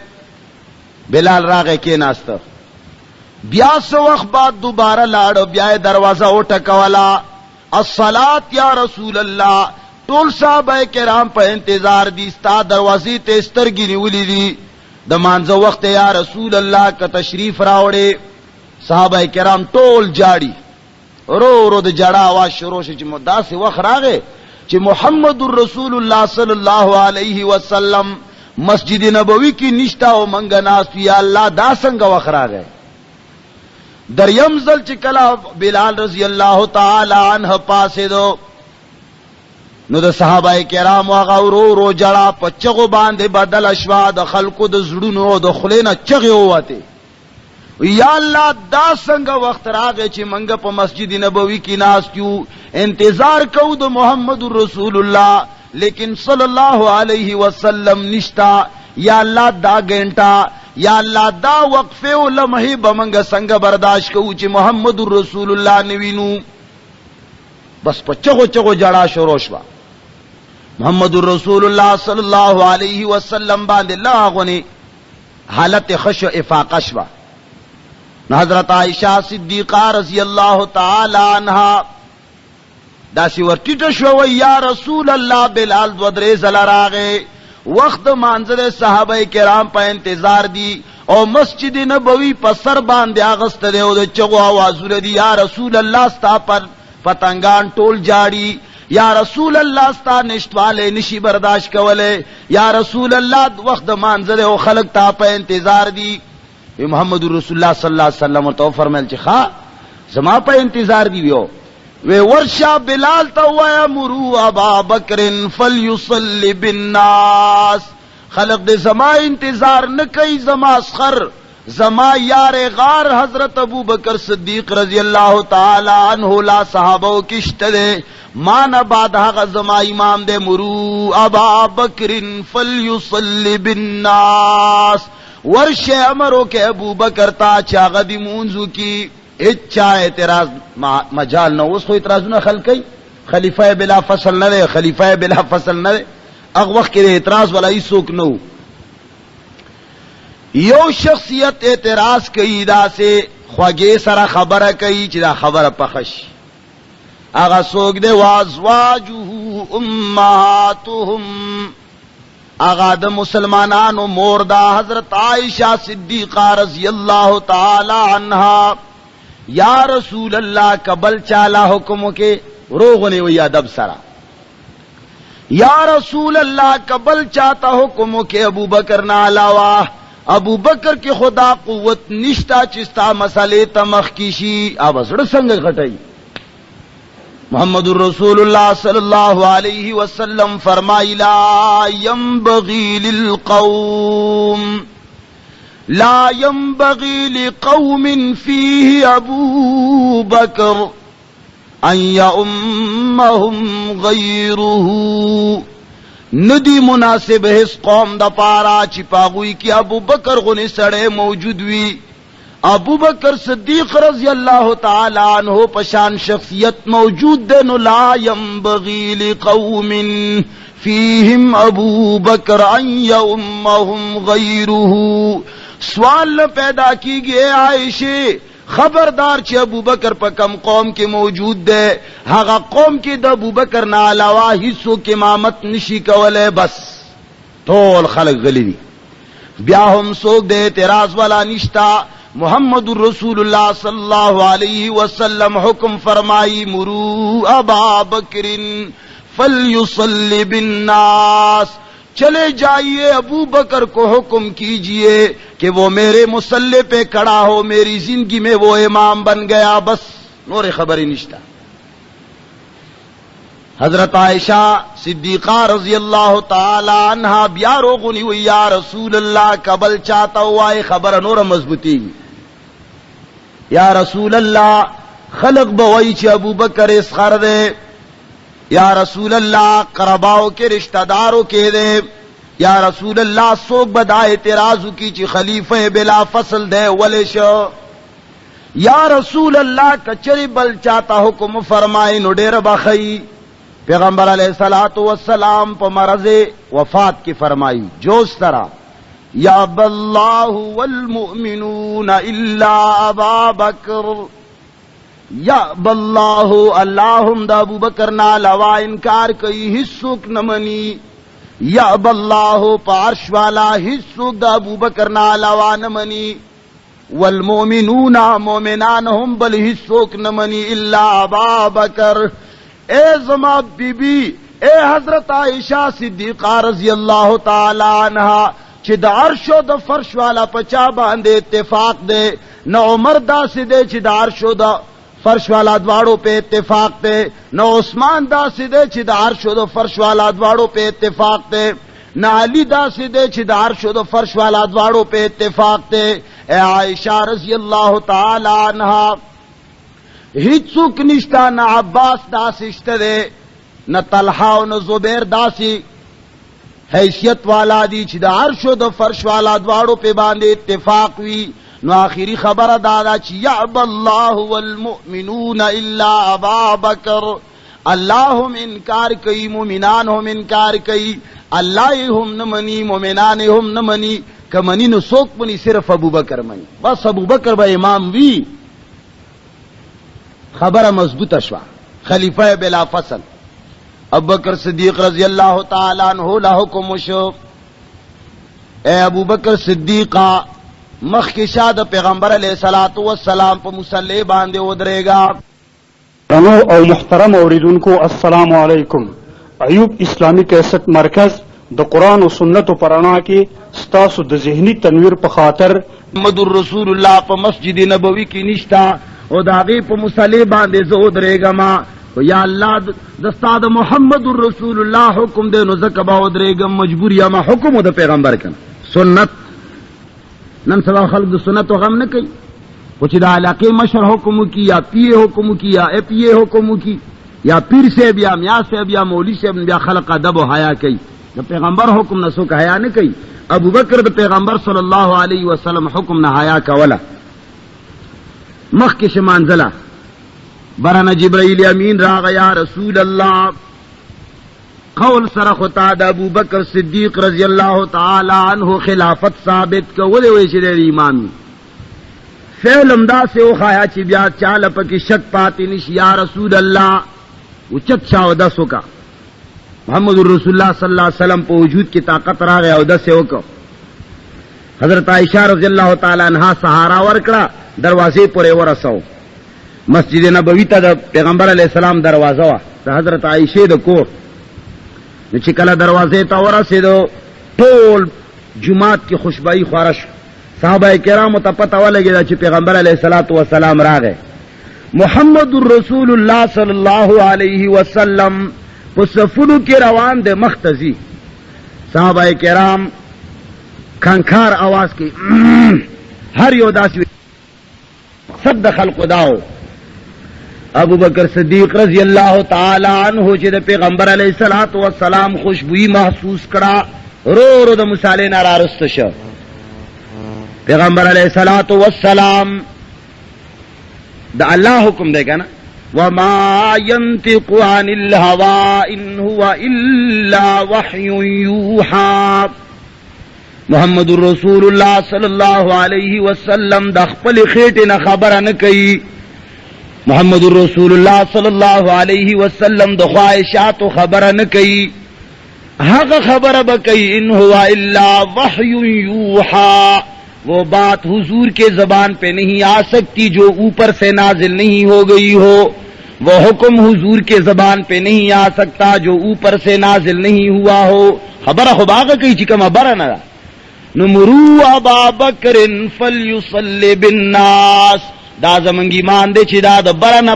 بلال راغه کې ناسته، بیا سو وخت بعد دوباره لاړ، بیا دروازه وټکولا، الصلاة یا رسول الله. ټول صحابه کرام په انتظار دي، ستا دروازې ته سترګې نیولې دي، د مانځه وخت یا رسول الله که تشریف راوړې. صحابه کرام ټول جاړي، رو رو د جړه आवाज شروع شي چې داسې وخت راغی چې محمد رسول الله صلی الله علیه وسلم مسجد نبوی کی نشتا او منګ ناس، یا الله دا څنګه وخت راغی. دریم ځل چې کله بلال رضی الله تعالی عنہ پاسې دو، نو د صحابه کرام هغه ورو رو جړه په چغو باندې بدل شوا، د خلقو د زړونو د خلینو چغې ووته، یا الله دا څنګه وخت راغی چې منګ په مسجد نبوی کې ناس کیو، انتظار کو د محمد رسول الله، لیکن صلی الله علیه وسلم نشتا. یا اللہ دا گھنٹا یا اللہ دا وقفے و لمحے بمنگ سنگ برداشت کو چی محمد رسول اللہ نوینو. بس پا چگو چگو جڑا شروع شوا. محمد رسول اللہ صلی اللہ علیہ وسلم باند اللہ غنی حالت خش و افاقہ شوا. حضرت عائشہ صدیقہ رضی اللہ تعالی عنہا داسی ورٹیٹ شو یا رسول اللہ بلال دودرے زلراغے وقت مانزل صحابہ کرام پا انتظار دی او مسجد نبوی پسر باندے آغست دے او دے چگو آوازو دی یا رسول اللہ ستا پر پتنگان ٹول جاڑی یا رسول اللہ ستا نشتوالے نشی برداشت کولے یا رسول اللہ وقت مانزل او خلق تا پا انتظار دی. محمد رسول اللہ صلی اللہ علیہ وسلم تو فرمیل چی خواہ زما پا انتظار دی بیو وی ورشا بلال تاویا مرو ابا بکر فلیصلی بالناس خلق دے زما انتظار نکئی زما اسخر زما یار غار حضرت ابو بکر صدیق رضی اللہ تعالی عنہ لا صحابہ کشت دے مانا بعد حق زما امام دے مرو ابا بکر فلیصلی بالناس ورش امرو کے ابو بکر تا چاغ دی مونزو کی اچھا اعتراض مجال نہ اس کو اعتراض نہ خلقی خلیفہ بلا فصل نہ دے خلیفہ بلا فصل نہ دے اگ وقت کے اعتراض والا ہی سوک نو یو شخصیت اعتراض کئی دا سے خواگے سرا خبر کئی چی دا خبر پخش اگا سوک دے وازواجہ امہاتہم آغا دا مسلمانانو موردا حضرت عائشہ صدیقہ رضی اللہ تعالی عنہا یا رسول اللہ قبل چالا حکم کے روغنے وی ادب سرا یا رسول اللہ قبل چاہتا حکم کے ابو بکر نہ علاوہ ابو بکر کی خدا قوت نشتا چستا مسئلے تمخ کیشی اب اسڑ سنگ گھٹائی. محمد الرسول اللہ صلی اللہ علیہ وسلم فرمائی لا ينبغي للقوم لا ينبغي لقوم فيه ابو بکر ان يؤمهم غیره ندی مناسب ہے اس قوم دا پارا چپاگوئی کی ابو بکر غنی سڑے موجود وی. ابو بکر صدیق رضی اللہ تعالی عنہ پشان شخصیت موجود دے نو لا ينبغي لقوم فیہم ابو بکر ان یؤمهم غیره. سوال پیدا کی گئے عائشہ خبردار چی ابو بکر پا کم قوم کے موجود دے ہاگا قوم کی دا ابو بکر نا علاوہ حصوں کی امامت نشی کولے بس طول خلق غلی دی بیا ہم سوک دے اعتراض والا نشتا. محمد الرسول اللہ صلی اللہ علیہ وسلم حکم فرمائی مرو ابا بکر فلیصلی بالناس چلے جائیے ابو بکر کو حکم کیجئے کہ وہ میرے مصلی پہ کھڑا ہو میری زندگی میں وہ امام بن گیا بس نور خبری نشتا. حضرت عائشہ صدیقہ رضی اللہ تعالی عنہا بیا روغنی ہوئی یا رسول اللہ قبل چاہتا ہوا خبر نور مضبوطی یا رسول اللہ خلق بوئی چھ ابو بکر اسخر دے یا رسول اللہ قرباؤ کے رشتہ داروں کے دے یا رسول اللہ سوک بدا اعتراض کی چھ خلیفہ بلا فصل دے ولش یا رسول اللہ کچری بل چاہتا حکم فرمائی نو ڈیر بخئی. پیغمبر علیہ الصلوۃ والسلام پا مرض وفات کی فرمائی جوز طرح یاب اللہ والمؤمنون الا ابا بکر یاب اللہ اللہم دا ابو بکر نا لوا انکار کئی حصوک نمنی یاب اللہ پارش والا حصوک دا ابو بکر نا لوا نمنی والمؤمنون مومنان ہم بل حصوک نمنی الا ابا بکر. اے زما بی بی اے حضرت عائشہ صدیقہ رضی اللہ تعالی عنہا چھ دا عرش و دا فرش والا پچا باندے اتفاق دے نہ عمر دا سے دے چھ دا عرش و دا فرش والا دواڑوں پہ اتفاق دے نہ عثمان دا سے دے چھ دا عرش و دا فرش والا دواڑوں پہ اتفاق دے نہ علی دا سے دے چھ دا عرش و دا فرش والا دواڑوں پہ اتفاق دے. اے عائشہ رضی اللہ تعالی عنہا ہیچوک نشتا نہ عباس داس اشتدے نہ طلحہ و نہ زبیر داسی حیثیت والا دی چې د عرش او د فرش والا دواړو په باندې اتفاق وی. نو آخری خبر دادا چې یعب الله والمؤمنون الا ابا بکر، اللہ ہم انکار کئی مومنان ہم انکار کئی، اللہ ہم نمنی مومنان ہم نمنی، کمنی نو سوک منی صرف ابو بکر منی. بس ابو بکر با امام وی خبر مضبوط شوا. خلیفہ بلا فصل ابو بکر صدیق رضی اللہ تعالی عنہ لا حکم شو، اے ابو بکر صدیقہ مخ کی شاد پیغمبر علیہ الصلوۃ والسلام په مصلی باندې ودرېگا. رنو او محترم اوریدونکو السلام علیکم. ایوب اسلامی کیسٹ مرکز د قرآن و سنت و پرانا کی ستاسو د ذہنی تنویر په خاطر محمد رسول اللہ په مسجد نبوی کی نشتا او داغی په مصلی باندې زه ودرېگما. یا اللہ دستا د محمد رسول اللہ حکم دے نو زکه با ودرېگم، مجبور یا ما حکم د پیغمبر کن سنت. نن سبا خلق د سنت و غم نه کوي، او چې د علاقې مشر حکم کی یا پی حکم کی یا پی حکم کی یا پیر سے بیا میاں سے بیا مولوی سے بیا خلق ادب و حیا کوي. د پیغمبر حکم نه څوک حیا نه کوي. ابو بکر د پیغمبر صلی الله علیه وسلم حکم نه حیا کوله. مخ کې شمانزله برانه جبرائیل امین راغ یا رسول الله قول سره خطا د ابو بکر صدیق رضی اللہ تعالی عنہ خلافت ثابت کوله وی چې د امام فعل امدا سے او خایا چې بیا چاله پکې شک پاتې نشي. یا رسول الله اوچت شاو دسو کا محمد رسول اللہ صلی اللہ علیہ وسلم په وجود کی طاقت راغی او دسه وکړه. حضرت عائشہ رضی اللہ تعالی عنہا سہارا ورکړه، دروازې پورې ورساو. مسجد نبوی ته د پیغمبر علیہ السلام دروازه وا د حضرت عائشہ د کور. نو چې کله دروازې ته ورسېدو ټول جمعات کی خوشبائی خورش. صحابہ کرام ته پته ولګېده چې پیغمبر علیہ الصلوۃ والسلام راغی. محمد رسول اللہ صلی اللہ علیہ وسلم په صفونو کې روان دے مختزی. صحابہ کرام کھنکھار آواز کی ہر یو داسی سب د خلق داو. ابو بکر صدیق رضی اللہ تعالی عنہ چې د پیغمبر علیہ الصلوۃ والسلام خوشبوئی محسوس کړه، رو رو د مصالح نه رارست شو. پیغمبر علیہ الصلوۃ والسلام دا اللہ حکم دے گا نا وما ينطق عن الهوى ان هو الا وحي يوحى. محمد رسول اللہ صلی اللہ علیہ وسلم د خپل خېټې نه خبره نه کوي. محمد رسول اللہ صلی اللہ علیہ وسلم د خواہشات خبره نه کوي، هغه خبره به کوي ان هو الا وحي يوحى. وہ بات حضور کے زبان پہ نہیں آ سکتی جو اوپر سے نازل نہیں ہو گئی ہو، وہ حکم حضور کے زبان پہ نہیں آ سکتا جو اوپر سے نازل نہیں ہوا ہو. خبر خباغ کئی چکم ابر نہ نمرو ابا بکر فلیصلی بالناس. دا زمنگی مان دے چی دا برن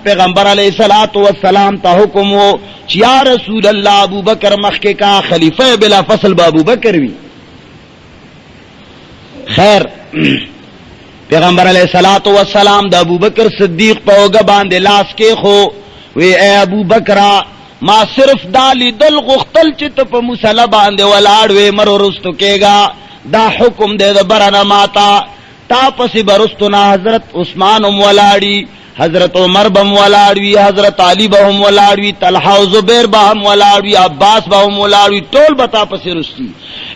پیغمبر علیہ الصلوۃ والسلام تا حکم ہو چی یا رسول اللہ ابو بکر مخ کا خلیفہ بلا فصل با ابو بکر وی. خیر پیغمبر علیہ الصلوۃ والسلام دا ابو بکر صدیق په اوګه باندې لاس کې خو وی اے ابو بکر ما صرف دالی دل غختل چې ته په مصلی باندې ولاړ وې مرو رستو کېگا دا حکم دے دا برنا ماتا تا پسی برستو نا حضرت عثمان ولاړی، حضرت عمر بم ولاړوی، حضرت علی بهم ولاړوی، طلحہ و زبیر بهم ولاړوی، عباس بهم ولاړوی، ټول بتا پسی رستی.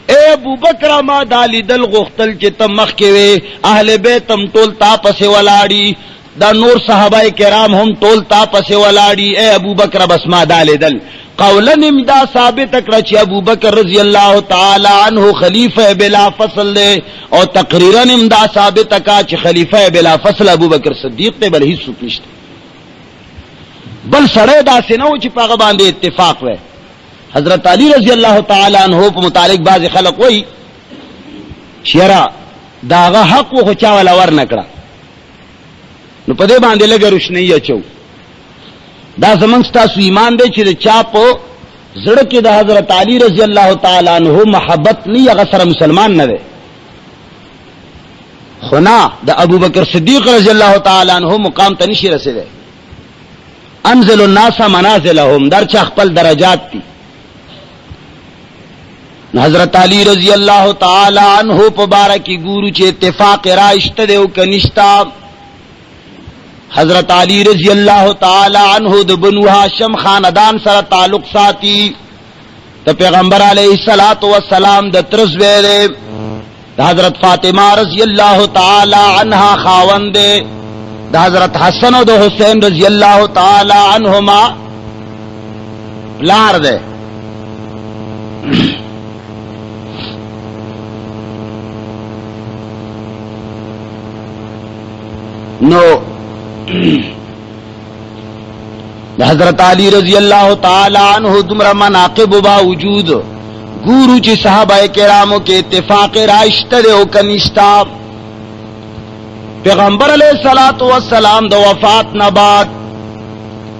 اے ابو بکر ما دالی دل غختل چې تم مخ کې وې اهل بیت هم ټول تا پسی ولاړی، دا نور صحابہ کرام هم ټول تا پسی ولاړی. اے ابو بکر بس ما دالی دل قولن امدا ثابت کړه چې ابو بکر رضی اللہ تعالی عنہ خلیفہ بلا فصل دے، اور تقریرا امدا ثابت کړه چې خلیفہ بلا فصل ابو بکر صدیق ته بل هیڅ څوک نشته. بل سړی داسې نه و چې په هغه باندې اتفاق وای. حضرت علی رضی اللہ تعالی عنہ په متعلق بعض خلق وای چیرې داغه حق خو چا ولا ور نکړه، نو په دې باندې لګ روشنی اچو. دا زمنګ ستاسو ایمان دی چې چا په زړه کې د حضرت علی رضی اللہ تعالی عنہ محبت نه هغه سره مسلمان نه دی. خنا د ابو بکر صدیق رضی اللہ تعالی عنہ مقام ته نشي رسیدي. انزل الناس منازلهم، در چا خپل درجات دي. حضرت علی رضی اللہ تعالی عنہ پبارکی گورو چے اتفاق راشت دے او کنشتا. حضرت علی رضی اللہ تعالی عنہ د بنو ہاشم خاندان سره تعلق ساتي. د پیغمبر علیہ الصلوۃ والسلام د ترز ویلے د حضرت فاطمہ رضی اللہ تعالی عنہا خاوند د حضرت حسن و د حسین رضی اللہ تعالی عنہما لار دے. نو حضرت علی رضی اللہ تعالی عنہ دمرا مناقب باوجود گورو چی صحابہ کرامو کے اتفاق راشتہ دے او کنشتا. پیغمبر علیہ الصلوۃ والسلام د وفات نہ بعد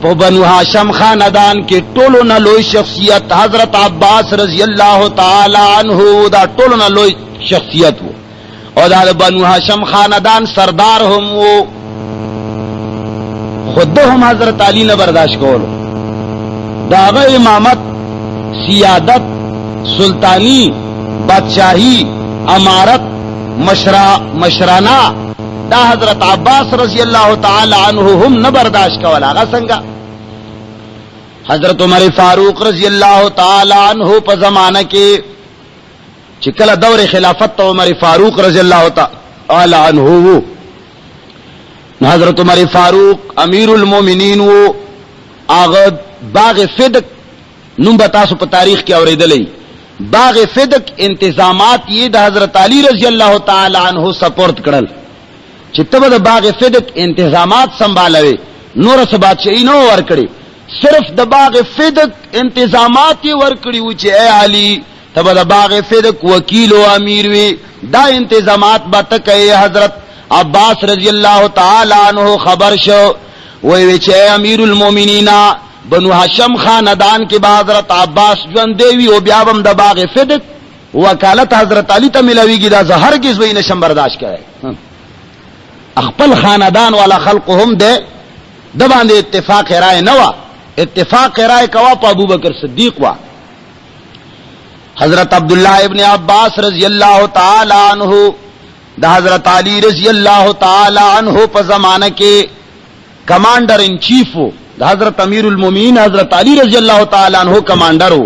پو بنو ہاشم خاندان کے ٹولو نہ لوئی شخصیت حضرت عباس رضی اللہ تعالی عنہ دا ٹولو نہ لوئی شخصیت وہ اور دا بنو ہاشم خاندان سردار ہم وہ خود ہم حضرت علی نے برداشت کولو داغ امامت سیادت سلطانی بادشاہی امارت مشرانہ دا حضرت عباس رضی اللہ تعالی عنہ ہم نہ برداشت کولا غا سنگا. حضرت عمر فاروق رضی اللہ تعالی عنہ پا زمانہ کے چکل دور خلافت تو عمر فاروق رضی اللہ تعالی عنہ وہ حضرت عمر فاروق امیر المومنین وہ آغد باغ فدق نم بتاسو پا تاریخ کی اوریدلی باغ فدق انتظامات یہ دا حضرت علی رضی اللہ تعالی عنہ سپورٹ کرل چتب دا باغ فدق انتظامات سنبھالوے نور سے بادشاہی نو ورکڑی صرف دا باغ فدق انتظامات ہی ورکڑی وچے اے علی تب دا باغ فدق وکیل و امیر وی دا انتظامات باتک اے حضرت عباس رضی اللہ تعالی عنہ خبر شو وی چے امیر المومنین بنو ہاشم خاندان کے با حضرت عباس جون دیوی او بیابم دا باغ فدق وکالت حضرت علی تا ملوی گی دا زہر کس وی نشم برداشت کرے اخپل خاندان والا خلق ہم دے دبان دے اتفاق رائے نوا اتفاق رائے کوا پا ابو بکر صدیق وا. حضرت عبداللہ ابن عباس رضی اللہ تعالی عنہ دا حضرت علی رضی اللہ تعالی عنہ پا زمانہ کے کمانڈر ان چیف ہو دا حضرت امیر المومنین حضرت علی رضی اللہ تعالی عنہ کمانڈر ہو.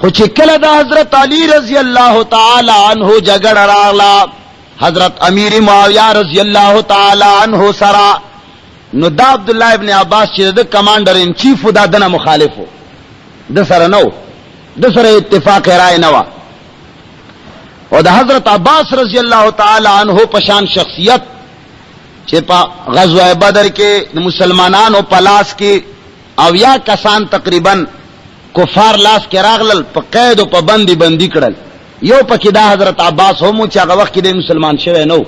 کچھ کل دا حضرت علی رضی اللہ تعالی عنہ جگڑ راغلا حضرت امیر معاویہ رضی اللہ تعالی عنہ سرا نو دا عبداللہ ابن عباس چیز دا کمانڈر ان چیف دا دنا مخالف ہو دا سر نو دا سر اتفاق رائے نوا اور دا حضرت عباس رضی اللہ تعالی عنہ پشان شخصیت چپا غزوہ بدر کے مسلمانان و پلاس کے اویا کسان تقریباً کفار لاس کے راغلل پا قید و پا بندی کرل یو پکی دا حضرت عباس ہومو چا وقت کی دے مسلمان شوے نو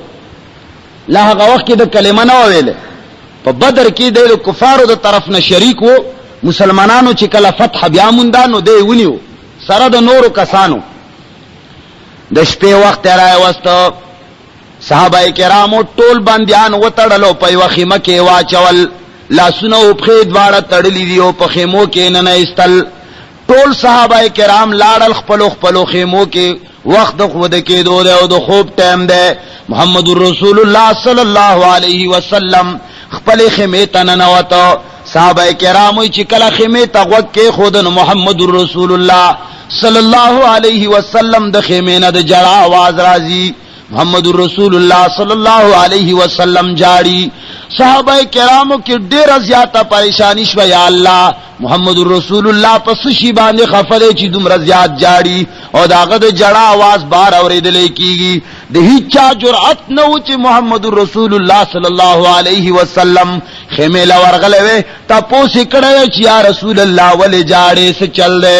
لا وقت کی دے کلمہ نو ویلے پا بدر کی دے کفارو دا طرف نہ شریک ہو مسلمانانو چی کلا فتح بیاموندانو دے ونیو سرد نورو کسانو دشپے وقت رائے وسط صحابہ کرامو ٹول باندیان و تڑلو پا یو خیمہ کے واچول لاسونو پخید وارا تڑلی دیو پا خیمو کے ننائستل ټول صحابہ کرام لاړل خپلو خیمو کې وخت د خود کې دو ده او د خوب ټیم ده. محمد رسول الله صلی الله علیه وسلم خپل خیمه ته ننوته. صحابہ کرام چې کله خیمه ته وګ کې خودن محمد رسول الله صلی الله علیه وسلم د خیمه نه د جړه आवाज راځي. محمد رسول الله صلی الله علیه وسلم جاړي. صحابہ کرامو کی ډیر زیاته پریشانی شو یا الله محمد رسول الله پس شی باندې خفله چې دومره زیات جاړي او داغه د جړه आवाज بار اوریدل کیږي. د هیڅ جرأت نه و چې محمد رسول الله صلی الله علیه وسلم خیمه لا ورغلوي تاسو کړه چې یا رسول الله ولې جاړې څه چل دے.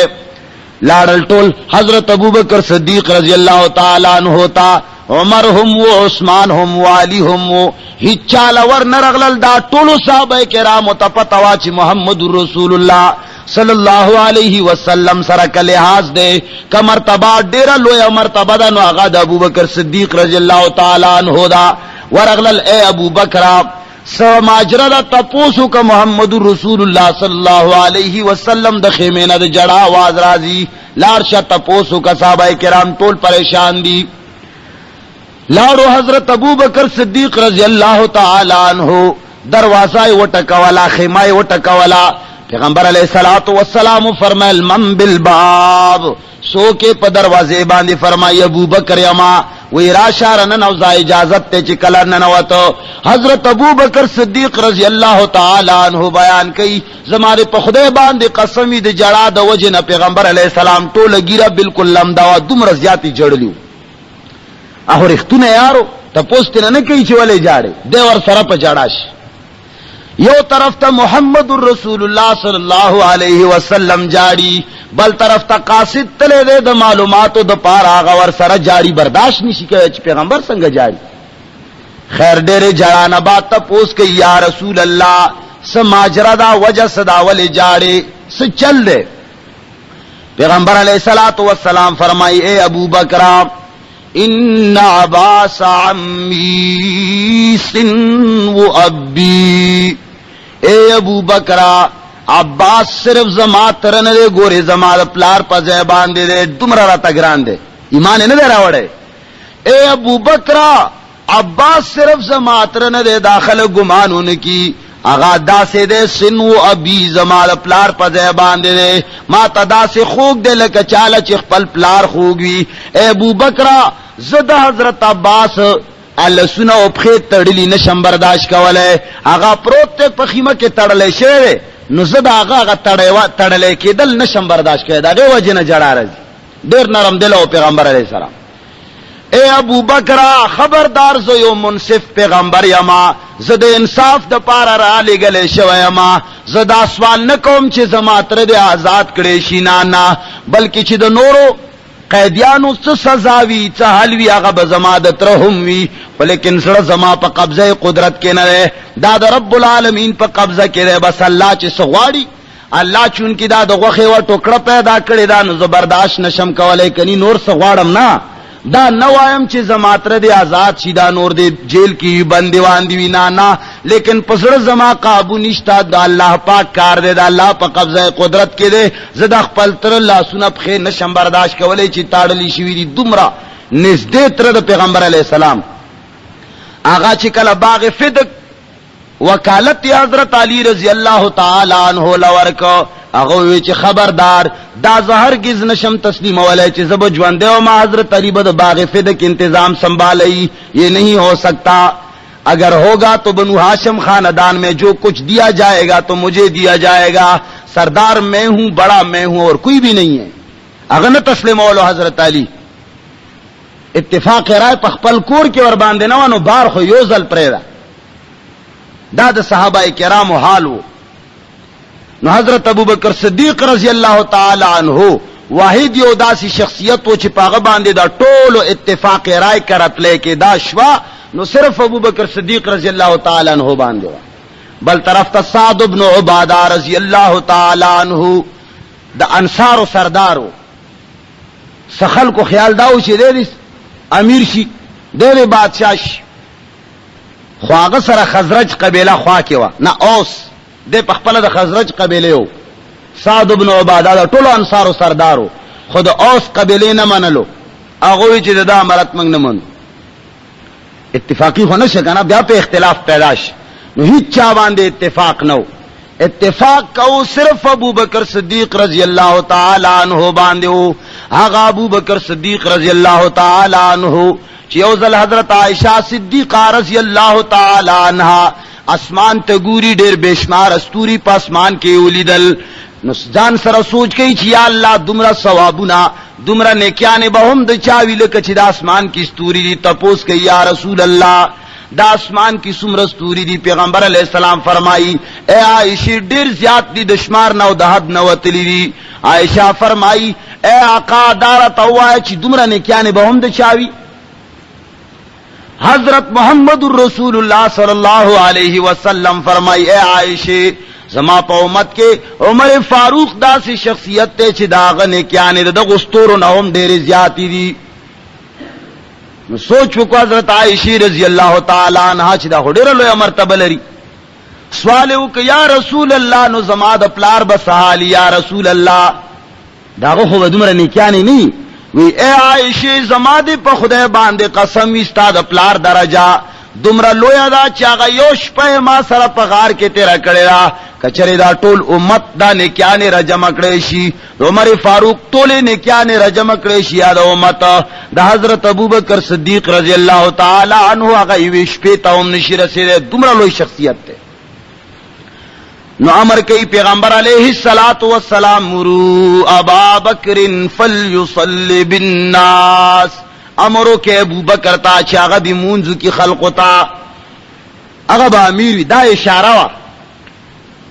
لاړل ټول حضرت ابوبکر صدیق رضی اللہ تعالی عنہ تا عمر هم و عثمان هم و علی هم و هیچال ور نرغلل دا ټولو صحابه کرام ته پتا وا چې محمد رسول الله صلی الله علیه وسلم سره کله لحاظ دے ک مرتبه ډیر لوی مرتبه ده نو هغه د ابوبکر صدیق رضی الله تعالی عنہ دا ورغلل. اے ابوبکر ماجرہ دا تپوسو کا محمد رسول اللہ صلی اللہ علیہ وسلم د خیمینہ د جڑا آواز رازی لارشا تپوسو کا صحابہ کرام طول پریشان دی لارو حضرت ابو بکر صدیق رضی اللہ تعالی عنہ دروازہ وٹکولا خیمہ وٹکولا پیغمبر علیہ الصلوۃ والسلام فرمائل من بالباب سو کے پا دروازے باندے فرمائی ابو بکر یما وی راشارن نوزا اجازت تے چکلن نوتو حضرت ابو بکر صدیق رضی اللہ تعالی عنہ بیان کئی زمانے پا خدے باندے قسمی دے جڑا دا وجن پیغمبر علیہ السلام ٹول گیرہ بالکل لمداوا دم رضیاتی جڑ لیو اہو رختو نے یارو تا پوستے نہ کئی چولے جاڑے دیور سرپ جڑاش یو طرف تا محمد الرسول اللہ صلی اللہ علیہ وسلم جاڑی بل طرف تا قاصد تلے دے دا معلوماتو دا پار آغا ور سر جاڑی برداشت نشی کہ پیغمبر سنگ جاڑی خیر ڈیرے جڑانا بات تا پوس کہ یا رسول اللہ سماجرہ دا وجہ صدا ولی جاڑے چل دے پیغمبر علیہ الصلوۃ والسلام فرمائی اے ابو بکرہ ان عباس عمی سن و ابی اے ابو بکرہ عباس صرف زما ترن دے گورے زما پلار پا زیبان دے دے دمرا را تگران دے ایمان نہ دے راوڑے اے ابو بکرہ عباس صرف زما ترن دے داخل گمان ان کی اغا دا سے دے سن و ابی زما پلار پا زیبان دے دے ما تدا سے خوگ دے لکا چالا چخ پل پلار خوگوی اے ابو بکرہ زد حضرت عباس اللہ سنا اپخیت تڑلی نشم برداشت کولے آغا پروت تے پخیمہ کے تڑلے شیرے نو زد آغا تڑلے کے دل نشم برداشت کرے دا غیو جن جڑا رضی دیر نرم دلو پیغمبر علیہ السلام اے ابو بکرہ خبردار زیو منصف پیغمبر یما زد انصاف دا پارا را لگلے شو یما زد آسوال نکوم چی زماتر دے آزاد کرے شینانا بلکہ چی دا نورو قیدیانو سزاوی حلوی آغا بزمادت رحموی ولیکن سر زما پا قبضہ قدرت کے نرے داد رب العالمین پا قبضہ کے دے بس اللہ چی سغواری اللہ چون کی داد غخی و ٹکڑا پیدا کرے دا نو زبرداشت نشم کولے کنی نور سغوارم نا دا نوائم چی زماتر دے آزاد شی دا نور دے جیل کی بندیوان دیوی نانا لیکن پسر زما قابو نشتا دا اللہ پاک کار دے دا اللہ پا قبضہ قدرت کے دے زدخ پلتر اللہ سنب خیر نشم برداشت کولے چی تاڑلی شوی دی دمرا نزدے تر دا پیغمبر علیہ السلام آغا چی کل باغ فدق وکالت حضرت علی رضی اللہ تعالی عنہ لورکو اغوی چی خبردار دا زہر گز نشم تسلیم والے چی زب جواندے وما حضرت علی بد باغ فدق انتظام سنبھالی یہ نہیں ہو سکتا اگر ہوگا تو بنو ہاشم خاندان میں جو کچھ دیا جائے گا تو مجھے دیا جائے گا سردار میں ہوں بڑا میں ہوں اور کوئی بھی نہیں ہے اگر نہ تسلیم والو حضرت علی اتفاق رائے پخپل کور کے ور باندے نوانو بار خو یوزل پریدا دا دا صحابہ کرام حالو نو حضرت ابو بکر صدیق رضی اللہ تعالی عنہ واحد یو داسی شخصیت و چپاغ باندے دا ٹولو اتفاق رائے کرت لے کے دا شوا نو صرف ابو بکر صدیق رضی اللہ تعالی عنہ باندے بل طرف تا سعد بن عبادہ رضی اللہ تعالی عنہ دا انصار و سردارو سخل کو خیال داو چی دے دیس امیر شی دے دے بادشاہ شی خواغ سر خزرج قبیلہ خواہ کیوا نا اوس دے پخپل دا خزرج قبیلے ہو سعد بن عبادہ دا طولو انصار و سردارو خود اوس قبیلے نمانلو اغوی چی دا مرت منگ نمانو اتفاقی ہو نشکنا بیا پہ اختلاف پیداش نو ہیچ چاوان دے اتفاق نو اتفاق کو صرف ابو بکر صدیق رضی اللہ تعالی عنہ باندے ہو آغا ابو بکر صدیق رضی اللہ تعالی عنہ چیوزل حضرت عائشہ صدیقہ رضی اللہ تعالی عنہ اسمان تگوری دیر بیشمار استوری پا اسمان کے اولیدل جان سر سوچ کئی چی یا اللہ دمرا ثوابنا دمرا نیکیانے بہم دا چاوی لکا چی دا اسمان کی استوری دی تپوس کئی یا رسول اللہ دا اسمان کی سمر استوری دی پیغمبر علیہ السلام فرمائی اے عائشہ دیر زیاد دی دشمار نو دا حد نو تلی دی عائشہ فرمائی اے آقا دارت ہوا چی دمرا نیکیانے بہم دا چاوی حضرت محمد الرسول اللہ صلی اللہ علیہ وسلم فرمائی اے عائشہ زما پا امت کے عمر فاروق دا سی شخصیت تے چی داغنے کیانے دا غستور نوم دیر زیادی دی سوچ کو حضرت عائشہ رضی اللہ تعالی عنہ چی دا خودیر لویا مرتبہ لری سوال وک یا رسول الله نو زما د پلار بسحال یا رسول الله داغه خو دومره نیکانی نی وی اے عائشہ زما دې په خدای باندې قسم استاد پلار درجه دومره لوی دا چې هغه یو شپه ما سره په غار کې تیر کړی را کچره دا ټول امت دا نیکانه را جمع کړی شي عمر فاروق ټول نیکانه را جمع کړی شي دا امت د حضرت ابوبکر صدیق رضی الله تعالی عنہ هغه یو شپه ته هم نشي رسیدي دومره لوی شخصیت ده نو امر کوي پیغمبر علیه الصلاۃ والسلام مرو ابا بکر فلیصلی بالناس امرو کې ابو بکر تا چې هغه به مونږ کی خلق تا هغه به امیر دا اشاره وا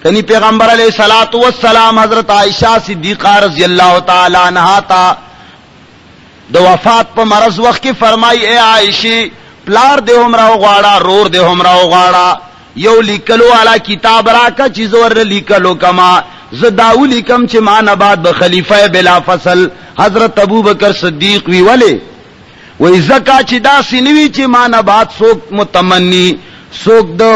کني پیغمبر علیه الصلاۃ والسلام حضرت عائشہ صدیقہ رضی الله تعالی عنها تا د وفات په مرض وخت کې فرمای اے عائشہ پلار دې همرا غواړه رور دې همرا غواړه یو لیکلو والا کتاب راکا چیز ور لیکلو کما زداو لیکم چې ما نه بعد به خلیفہ بلا فصل حضرت ابوبکر صدیق وی ولی وی زکا چې دا سنوی چې ما نه بعد سوک متمنی سوک دو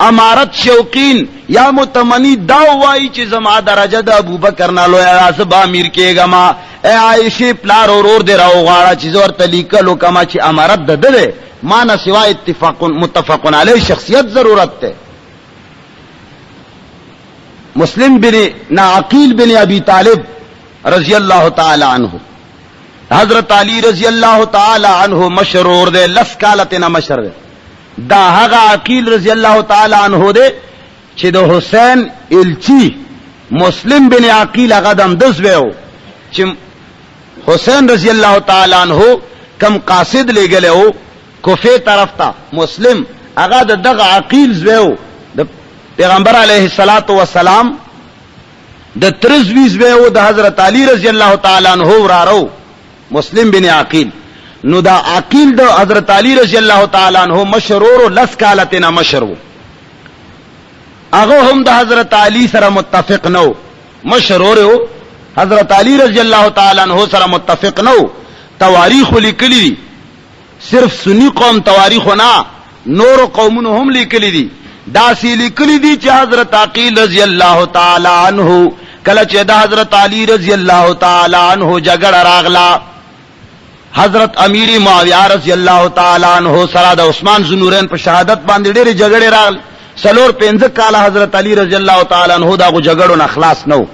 امارت شوقین یا متمنی دا وای چې زما درجه د ابوبکر نه لوی راس با امیر کېګه ما اے عائشہ پلار اورور دې راو غاړه چې زور تلیکلو کما چې امارت ده ما نہ سوا اتفاق متفق علیہ شخصیت ضرورت ہے مسلم بن عقیل بن ابی طالب رضی اللہ تعالی عنہ حضرت علی رضی اللہ تعالی عنہ مشرور دے لس کالتنا مشر دے دا هغه عقیل رضی اللہ تعالی عنہ دے چې د حسین الچی مسلم بن عقیل غدم دزویو چې حسین رضی اللہ تعالی عنہ کم قاصد لے گلے ہو کوفه طرف تا مسلم هغه دغه عقیل زویو د پیغمبر علیه الصلاۃ والسلام د ترزوی زویو د حضرت علی رضی الله تعالی عنہ ورارو مسلم بن عقیل نو دا عقیل د حضرت علی رضی الله تعالی عنہ مشرور لس کالتنا مشرو هغه هم د حضرت علی سره متفق نو مشرور حضرت علی رضی الله تعالی عنہ سره متفق نو تواریخ لیکلی صرف سنی قوم تواریخ نه نور قومونو هم لیکلی دي دا سی لیکلی دي چې حضرت عقیل رضی الله تعالی عنہ کله چې د حضرت علی رضی الله تعالی عنہ جګړه راغلا حضرت امیر معاویہ رضی الله تعالی عنہ سره د عثمان ذوالنورین په شهادت باندې ډېر جګړه راغل سلور 15 کال حضرت علی رضی الله تعالی عنہ دا جګړو نه خلاص نو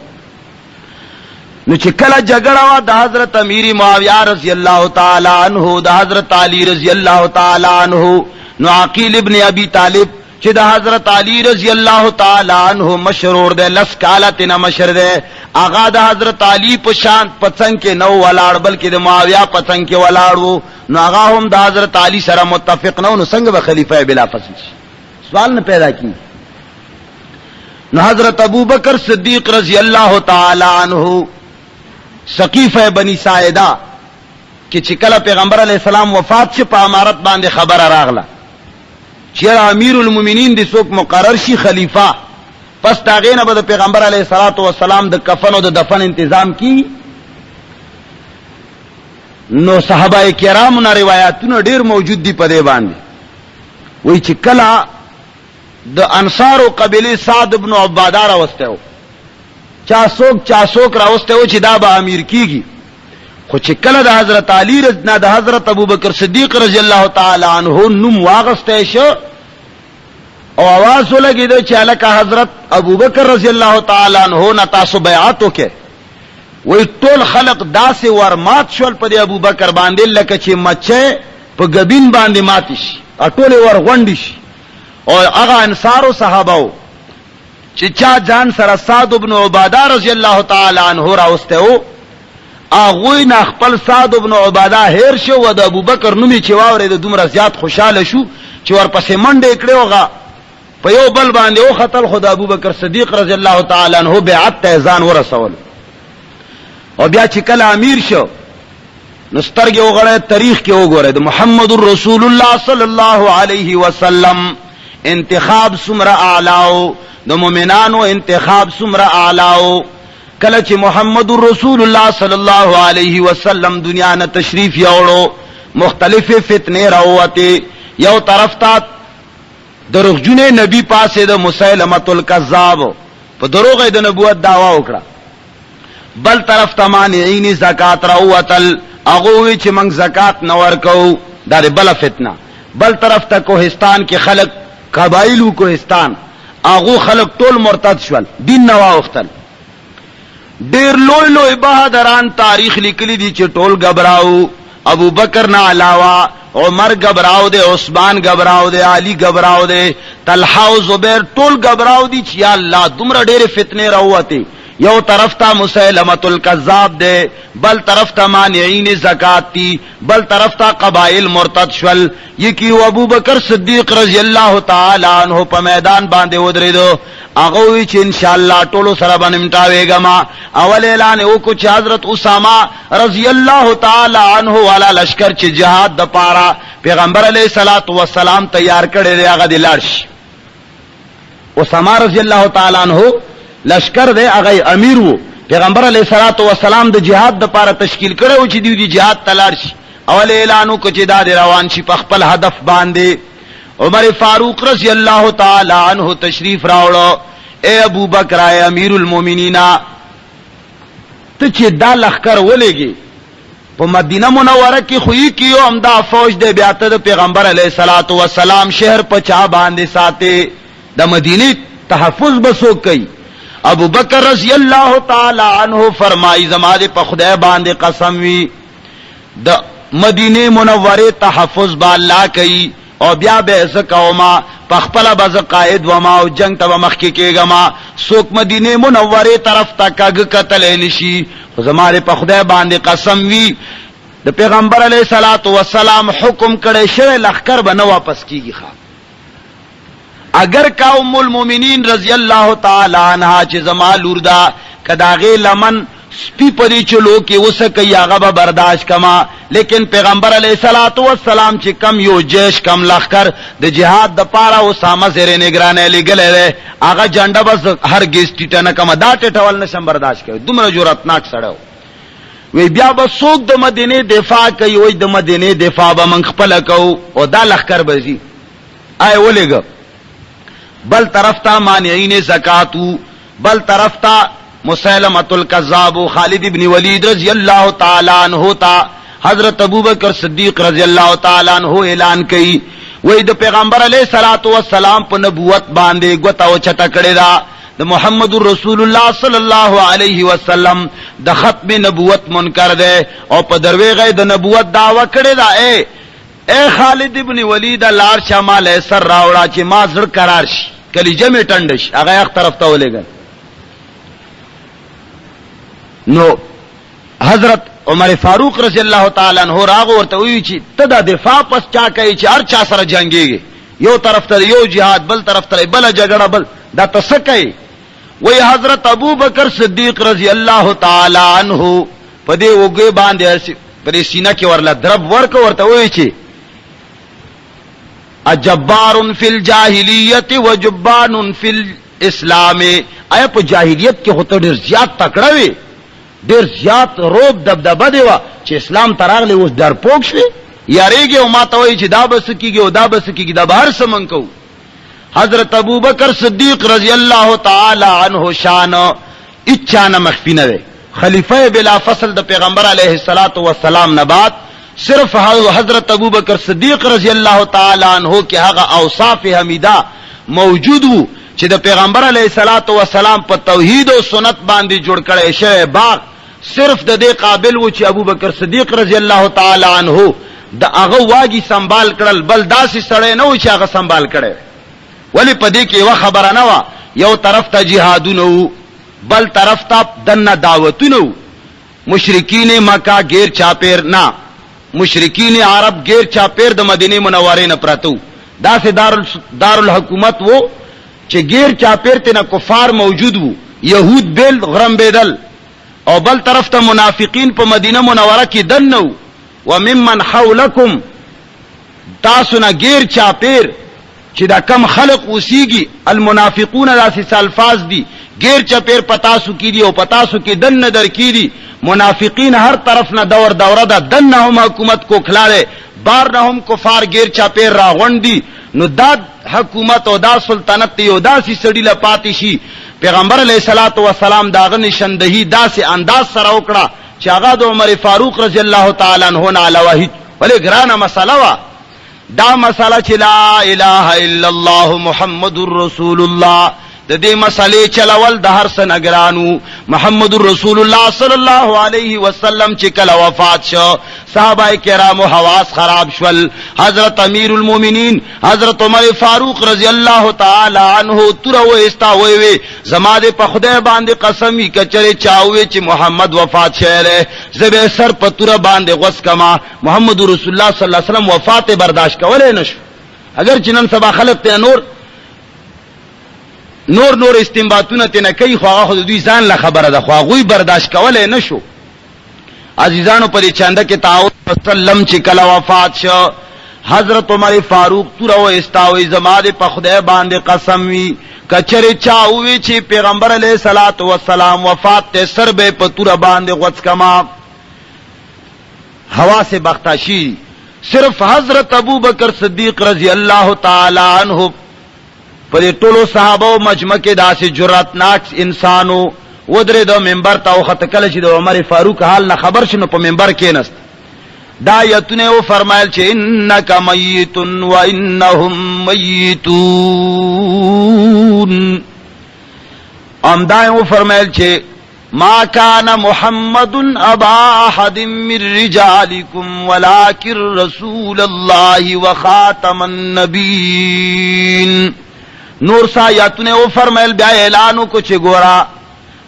نو چې کله جګړه وا د حضرت امیر معاویہ رضی الله تعالی عنہ د حضرت علی رضی الله تعالی عنہ نو عقیل ابن ابی طالب چې د حضرت علی رضی الله تعالی عنہ مشرور ده لس کالتنا مشر ده اغا د حضرت علی په شان پڅنګ کې نو ولاړ بلکې د معاویہ پڅنګ کې ولاړو نو اغا هم د حضرت علی سره متفق نو څنګه به خلیفہ بلا فصل سوال نه پیدا کی نو حضرت ابوبکر صدیق رضی الله تعالی عنہ سقیفہ بنی ساعدہ کہ چکل پیغمبر علیہ السلام وفات سے پا امارت باندے خبر راغلا چیر امیر المومنین دی سوک مقرر شی خلیفہ پس داغین با دا پیغمبر علیہ السلام دا کفن و دا دفن انتظام کی نو صحابہ کرامنا روایاتونا دیر موجود دی پدے باندے وہی چکلا دا انصار و قبیلی سعد بن عبادہ راوستے ہو چاسوک راوسته و چې دا به امیر کیږي خو چې کله د حضرت علی رضی نه د حضرت ابوبکر صدیق رضی الله تعالی عنہ نوم واغسته شو او आवाज ولګیدو چې الکه حضرت ابوبکر رضی الله تعالی عنہ نه تاسو بیعت وکړه وای ټول خلق داسې ورمات شول په ابوبکر باندې لکه چې مچه په غبین باندې ماتش ټول ورغونډ شي او هغه انصار او صحابه چې چا جان سره سعد بن عبادہ رضی الله تعالی عنہ راوسته او اغوی نه خپل سعد بن عبادہ هیر شو و د ابوبکر نومي چې واورې د دومره زیات خوشاله شو چې ورپسې منډه کړې وغه په یو بل باندې او خطل خدا ابوبکر صدیق رضی الله تعالی عنہ بیعت ته ځان ورسول او بیا چې کله امیر شو نسترګ وغړې تاریخ کې وګوره د محمد رسول الله صلی الله علیه وسلم انتخاب سمر اعلاو د مومنانو انتخاب سمر اعلاو کله چې محمد رسول الله صلی الله علیه وسلم دنیا نه تشریف یوړو مختلف فتنه راوته یو طرف ته دروغجن نبی پاسه د مسیلمه الکذاب په دروغ د نبوت دعوا وکړه. بل طرف ته مانعین زکات راوتل، هغه چې موږ زکات نه ورکو، دا بل فتنه. بل طرف ته کوهستان کې خلق قبایلو کوهستان، هغه خلق ټول مرتد شول، دین نه واوختل. ډیر لوی لوی بہادران تاریخ لیکلی دي چې ټول غبراو، ابو بکر نه علاوه عمر غبراو دے، عثمان غبراو دے، علی غبراو دے، طلحہ او زبیر ټول غبراو دي چې یا الله دومره ډېر فتنه راوته. یو طرف ته مسیلمۃ الکذاب دے، بل طرف ته مانعین زکات تی، بل طرف ته قبائل مرتد شول. یکی ابو بکر صدیق رضی اللہ تعالی عنہ په میدان باندې ودرېدو، هغه وی چې ان شاء الله ټولو سره باندې مټاويګما. اول اعلان وکړو چې حضرت اسامه رضی اللہ تعالی عنہ والا لشکر چې جهاد د پاره پیغمبر علیہ الصلوۃ والسلام تیار کړی دی، هغه د لارش اسامه رضی اللہ تعالی عنہ لشکر دے، هغه امیر وو، پیغمبر علیہ الصلوۃ والسلام د جهاد د پاره تشکیل کړو چې دی جهاد تلار شي. اول اعلان وکړو چې دا روان شي په خپل هدف باندې. عمر فاروق رضی اللہ تعالی عنہ تشریف راوړو، اے ابو بکر اے امیر المومنین، ته چې دا لخر ولېږي په مدینه منوره کې خوې کیو امدا فوج دے، بیا ته د پیغمبر علیہ الصلوۃ والسلام شهر په چا باندې ساتي، د مدینه تحفظ بسو کوي. ابو بکر رضی اللہ تعالی عنہ فرمائی زماده په خدای باندې قسم وی د مدینه منوره تحفظ با الله کوي، او بیا به زکوما پخپل باز قائد وما او جنگ ته مخ کې کېګما. سوک مدینه منوره طرف ته کګ قتل نشي، زماره په خدای باندې قسم وی د پیغمبر علیہ الصلوۃ والسلام حکم کړي شوی لخر به نه واپس کیږي. اگر کا ام المؤمنین رضی اللہ تعالی عنہا چې زما لور دا کداغه لمن سپی پری چلو کې وسکه یاغه به برداشت کما، لیکن پیغمبر علیہ الصلوۃ والسلام چې کم یو جیش کم لخر د جهاد د پاره اسامه زیر نگرانه لګلې، هغه جنډه بس هرگز ټیټه نه کما، دا ټټول نشم برداشت کوي، دومره جرأتناک سړیو. وی بیا به څوک د مدینه دفاع کوي، وای د مدینه دفاع به من خپل کو او دا لخر بزی آی ولېګ. بل طرف تا مانعین زکاتو، بل طرف تا مسیلمۃ الکذاب خالد ابن ولید رضی اللہ تعالی عنہ تا حضرت ابوبکر صدیق رضی اللہ تعالی عنہ اعلان کئی، وای د پیغمبر علیہ الصلوۃ والسلام په نبوت باندې غوتاو چټ کړي دا، د محمد رسول الله صلی الله علیه وسلم د ختم نبوت منکر ده او په درویغه د نبوت دعوه کړي دا. اے خالد ابن ولید لار شمال سر راوړه چې ما زړه قرار شي، کلیجه می ټندش، هغه یک طرف ته ولېګل. نو حضرت عمر فاروق رضی اللہ تعالی عنہ راغ ورته وی چې ته د دفاع پس چا کوي چې هر چا سره جنگيږي، یو طرف ته یو jihad، بل طرف ته بل جګړه، بل دا تسکای. وی حضرت ابو بکر صدیق رضی اللہ تعالی عنہ په دې وګي باندې پرې سینه کې ورله درب ورته وی چې اجبار فی الجاہلیت و جبان فی الاسلام. آیا په جاہلیت کې هوته ډیر زیات تکړه وي، ډیر زیات روب دبدبه دی چې اسلام تراغلی اوس در پوک شي یاریږي او ما ته وایي چې دا بس کیږي او دا بس کیږي، دا بهر سمن کو. حضرت ابو بکر صدیق رضی اللہ تعالی عنہ شان اچانه مخفی نه دی، خلیفہ بلا فصل د پیغمبر علیہ الصلوۃ والسلام نه بعد صرف حضرت ابو بکر صدیق رضی اللہ تعالی عنہ کے هغه اوصاف حمیدہ موجود وو چې د پیغمبر علیہ الصلوۃ والسلام په توحید او سنت باندې جوړ کړي شوی باغ صرف د دې قابل وو چې ابو بکر صدیق رضی اللہ تعالی عنہ د هغه واګي سنبال کړل، بل داسې سړی نه و چې هغه سنبال کړي. ولی پدې کې یو خبره نه و، یو طرف ته جهادونه وو، بل طرف ته دنه دعوتونه وو. مشرکین مکه غیر چاپیر نه، مشرکین عرب غیر چاپیر د مدینه منوره نه پراتو، دا سه دارالحکومت وو چې غیر چاپیر ته کفار موجود وو، يهود بیل غرم بیدل، او بل طرف ته منافقین په مدینه منوره کې دنو. وممن حولکم، تاسو نه غیر چاپیر چې دا کم خلق اوسیږي، المنافقون داسې الفاظ دي، غیر چاپیر پتاسو کې دي او پتاسو کې دن در کې دي. منافقین ہر طرف نہ دوره ده، دن هم حکومت کو کھلاړي، بار نه هم کفار غیر چاپیر راغون دي، نو دا حکومت او دا سلطنت ته یو داسې سړي له پاتې شي. پیغمبر علیه الصلاۃ والسلام داغه نشندهی داسې انداز سره وکړه چې هغه د عمر فاروق رضی الله تعالی عنہ نه علاوه ولې ګرانه مسله وا. دا مسله چې لا اله الا الله محمد رسول الله د دې مسلې چلول د هر څه نگرانو. محمد رسول الله صلی الله علیه وسلم چې کله وفات شو صحابه کرامو حواس خراب شول. حضرت امیر المؤمنین حضرت عمر فاروق رضی الله تعالی عنہ تر و استاوي زما دې په خدای باندې قسمی کچره چاوي چې محمد وفات شهره زبه سر په تر باندې غوس کما. محمد رسول الله صلی الله علیه وسلم وفات برداشت کولای نشو. اگر جنن سبا خلق ته نور استنباطونه تنه کوي خو هغه دوی ځان له خبره ده خو هغه برداشت کولای نشو. عزیزانو پر چانده کې تعاون وسلم چې کله وفات شو حضرت عمر فاروق تر او استاوي زماده په خدای باندې قسم وی کچره چاوي چې پیغمبر علیه الصلاۃ والسلام وفات ته سر به په تر باندې غوڅ کما هوا سے بختاشی. صرف حضرت ابو بکر صدیق رضی الله تعالی عنہ پر ټولو صحابه مجمع کې داسې جرأتناک انسانو ودره د منبر ته او خط کله چې د عمر فاروق حال نه خبر شنو په منبر کې نست دا یتونه او فرمایل چې انک میت و انهم میتون. امدا او فرمایل چې ما کان محمد ابا احد من رجالکم ولکن رسول الله وخاتم النبیین. نور سایاتونه او فرمایل بیا اعلانو کو چې ګورا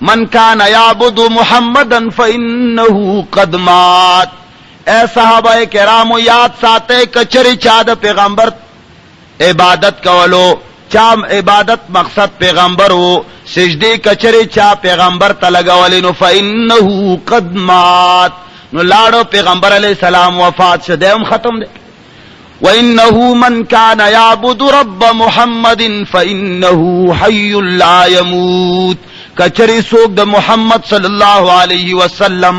من کان یعبد محمدا فانه قد مات. اے صحابه کرامو یاد ساته کچری چا د پیغمبر عبادت کولو چا عبادت مقصد پیغمبر وو سجدی کچری چا پیغمبر ته لګولې نو فانه قد مات نو لاړو پیغمبر علیہ السلام وفات شه دیم ختم ده. وَإِنَّهُ مَنْ كَانَ يَعْبُدُ رَبَّ مُحَمَّدٍ فَإِنَّهُ حَيٌّ لَا يَمُوتُ. کچری سوک د محمد صلی الله علیه وسلم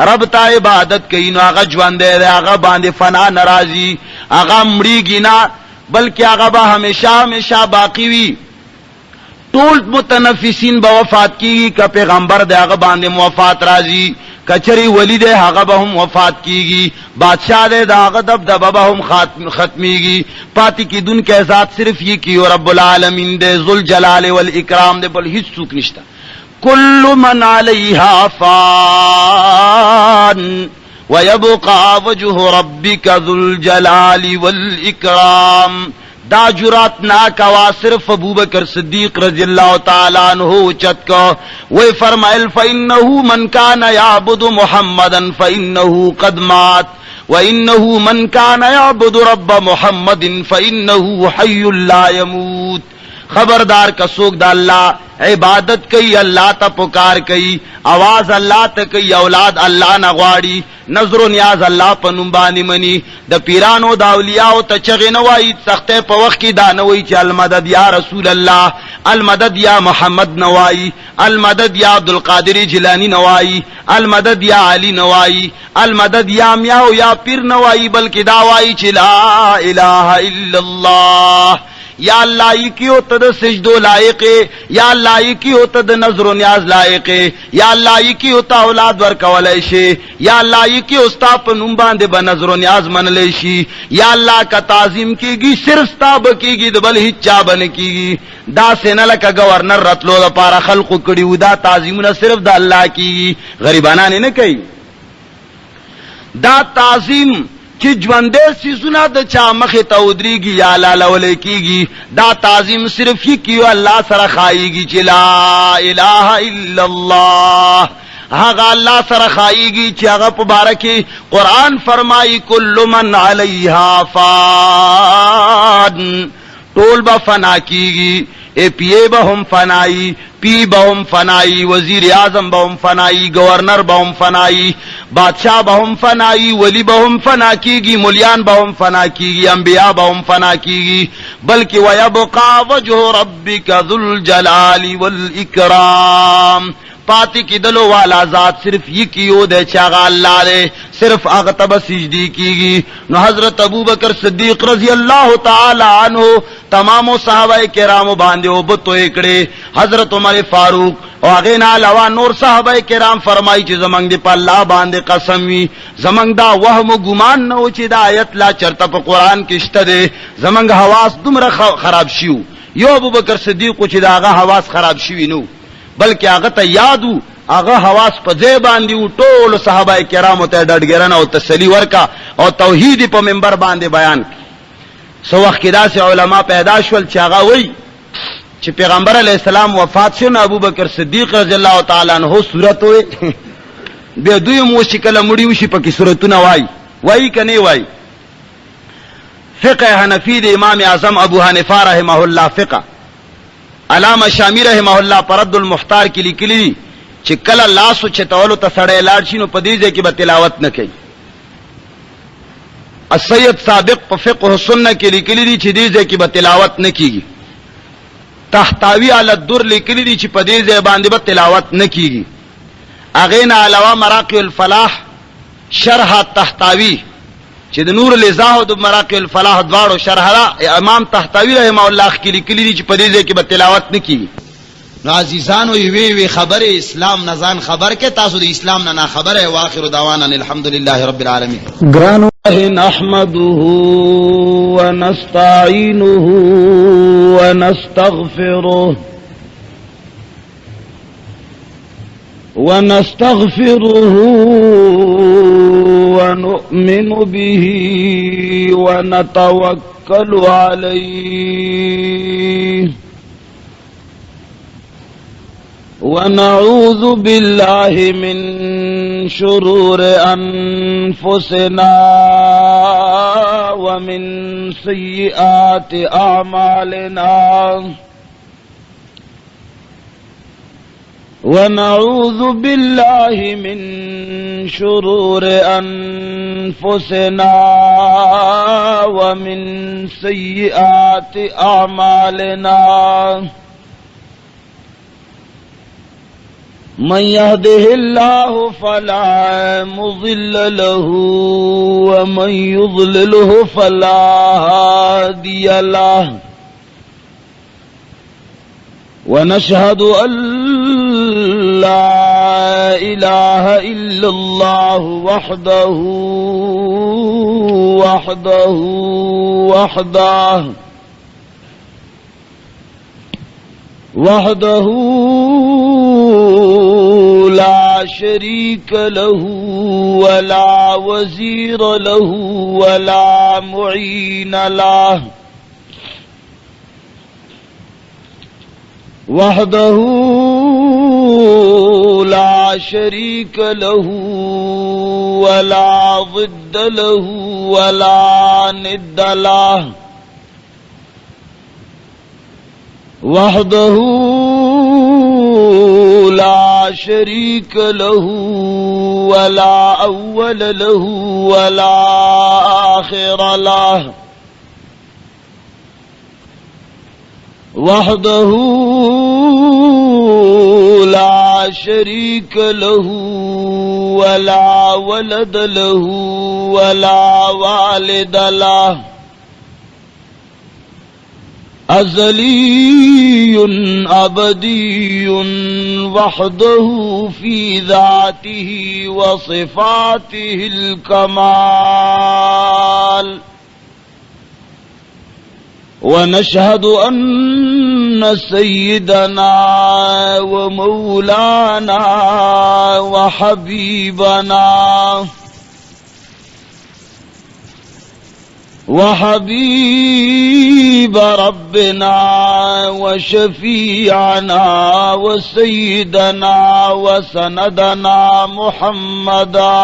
رب ته عبادت کوي نو هغه ژوند دی هغه باندې فنا ناراضي هغه مړیږي نه بلکې هغه به همیشه باقی وي. ټول متنفسین به وفات کیږي که پیغمبر دی هغه باندې وفات راځي کچری ولی دی هغه به هم وفات کیږي بادشاہ دی دا هغه دبدبه به هم ختمیږي پاتې کیدون کې ذات صرف یہ کی رب العالمین دی ذل جلال والاکرام دی بل هیڅ څوک نشته. کل من علیها فان ويبقى وجه ربك ذو الجلال والاکرام. دا جرات نہ کوا صرف ابو بکر صدیق رضی اللہ تعالی عنہ چت کو وہ فرمائل فإنه من كان يعبد محمدا فإنه قد مات وإنه من كان يعبد رب محمد فإنه حي لا يموت. خبردار کسوک دا اللہ عبادت کئی اللہ تا پکار کئی آواز اللہ تا کئی اولاد اللہ نغواڑی نظر و نیاز اللہ پا نمبانی منی دا پیرانو دا اولیاء تا چغی نوائی سختے پا وقت کی دا نوائی چا المدد یا رسول اللہ المدد یا محمد نوائی المدد یا عبدالقادر جلانی نوائی المدد یا علی نوائی المدد یا میاو یا پیر نوائی بلکہ داوائی چا لا الہ الا اللہ. یا اللہ یکیو تد سجدو لائق یا اللہ یکیو تد نظر و نیاز لائق یا اللہ یکیو تا اولاد ورکولای شي یا اللہ یکیو ستا په نوم باندې به نظر و نیاز منلی شي یا اللہ کا تعظیم کیږي صرف ستا به کیږي د بل هیڅ چا بن کیږي. دا سینه لکه گورنر راتلو د پاره خلقو کړي ودا تعظیمونه صرف د الله کیږي غریبانان نه کوي. دا تعظیم چې ژوندې سيزونه د چا مخه ته ودرېږي یا لالولې کیږي دا تعظیم صرف یې کیو الله سره خایيږي چې لا اله الا الله هغه الله سره خایيږي چې هغه مبارکي قران فرمایي کل من علیها فان ټول به فنا کیږي اے پیے به هم فنائی پی به هم فنائی وزیر اعظم به هم فنائی گورنر به هم فنائی بادشاہ به هم فنائی ولی به هم فنا کیږي مولیان به هم فنا کیږي انبیاء به هم فنا کیږي بلکہ ويبقى وجه ربك ذو الجلال والاکرام. पाती की दलो वाला ज़ात सिर्फ ये कियो दे चागा अल्लाह दे, सिर्फ अगतब सिजदी कीगी। नो हजरत अबू बकर सिद्दीक रजी अल्लाह ताला अन्हु तमामो सहाबाए किराम बांधे बुतो एकड़े, हजरत उमर फारूक और आगे ना अलावा नूर साहबाए किराम फरमाई ची जमंग दे पर अल्लाह बांधे कसमी, जमंग दा वहम गुमान न हो ची दा आयत ला चरता पर कुरान किश्त दे, जमंग हवास दुमरा खराब शिव यो अबू बकर सिद्दीक को ची दा आगा हवास खराब शिवी नो, बल्कि आगा ता यादू आगा हवास पजे बांधी टोल साहबाए किराम होते डट गिरना और तसली वर्का और तौहीद पर मेंबर बांधे बयान सो वक्दा से उलमा पैदा शुल चागा वही कि पैगंबर अलैहिस्सलाम वफात से न अबू बकर सिद्दीक रज़ियल्लाहु ताला अन्हु सूरत हुए बे दुई मुशिकल मुड़ी उशी पकी सूरत न वाई कने वाई फिक़ह हनफी दे इमाम आज़म अबू हनीफा रहमहुल्लाह फिक़ह अलामा शामी रहमहुल्लाह परद्दुल मुख्तार की लिखली कि कल लासु चतौलो तसड़े लाडशीनो पदीजे की बतिलावत न कई। असैयद साबिक फिक़ह सुन्नह की लिखली चिदीजे की बतिलावत न की। तहतावी अलद्दुर लिखली ची पदीजे बांधे बतिलावत न की। अगेना अलावा मराक़िल फलाह शरह तहतावी चिद नूर लिज़ाह दु मराक़िल फलाह द्वारो शरहरा इमाम तहतावी रहमहुल्लाह की लिखली ची पदीजे की बतिलावत न की। नाज़ीज़ानो वे खबर इस्लाम नजान खबर के तासु इस्लाम ना खबर है। वाखिर दावाना अल्हम्दुलिल्लाहि रब्बिल आलमीन। ग्रानु नहमदुहु व नस्तईनुहु व नस्तगफिरुहु व नस्तगफिरुहु व नु'मिनु बिही व नतवक्कलु अलैहि वनऊज़ु बिल्लाहि मिन शुरूर अनफुसिना व मिन सय्यिआति अमालिना वनऊज़ु बिल्लाहि मिन शुरूर अनफुसिना व मिन सय्यिआति अमालिना मन यहदिहिल्लाहु फला मुज़िल्ल लहू व मन युज़लिलहु फला हादिय लहु व नशहदु अल्ला इलाहा इल्लल्लाहु वहदहु ला शरीक लहू वला वज़ीर लहू वला मुईन लहू वहदहू ला शरीक लहू वला ज़िद्द लहू वला निद्द लहू वहदहू ला शरीक लहू वला अव्वल लहू वला आखिर लहू वहदहू ला शरीक लहू वला वलद लहू वला वालिद लहू अज़लियुन अबदियुन वहदहू फी ज़ातिही व सिफ़ातिहिल कमाल व नशहदु अन्न सय्यदना व मौलाना व हबीबना वहबीब रब्बिना व शफीअना व सय्यदना व सनदना मुहम्मदा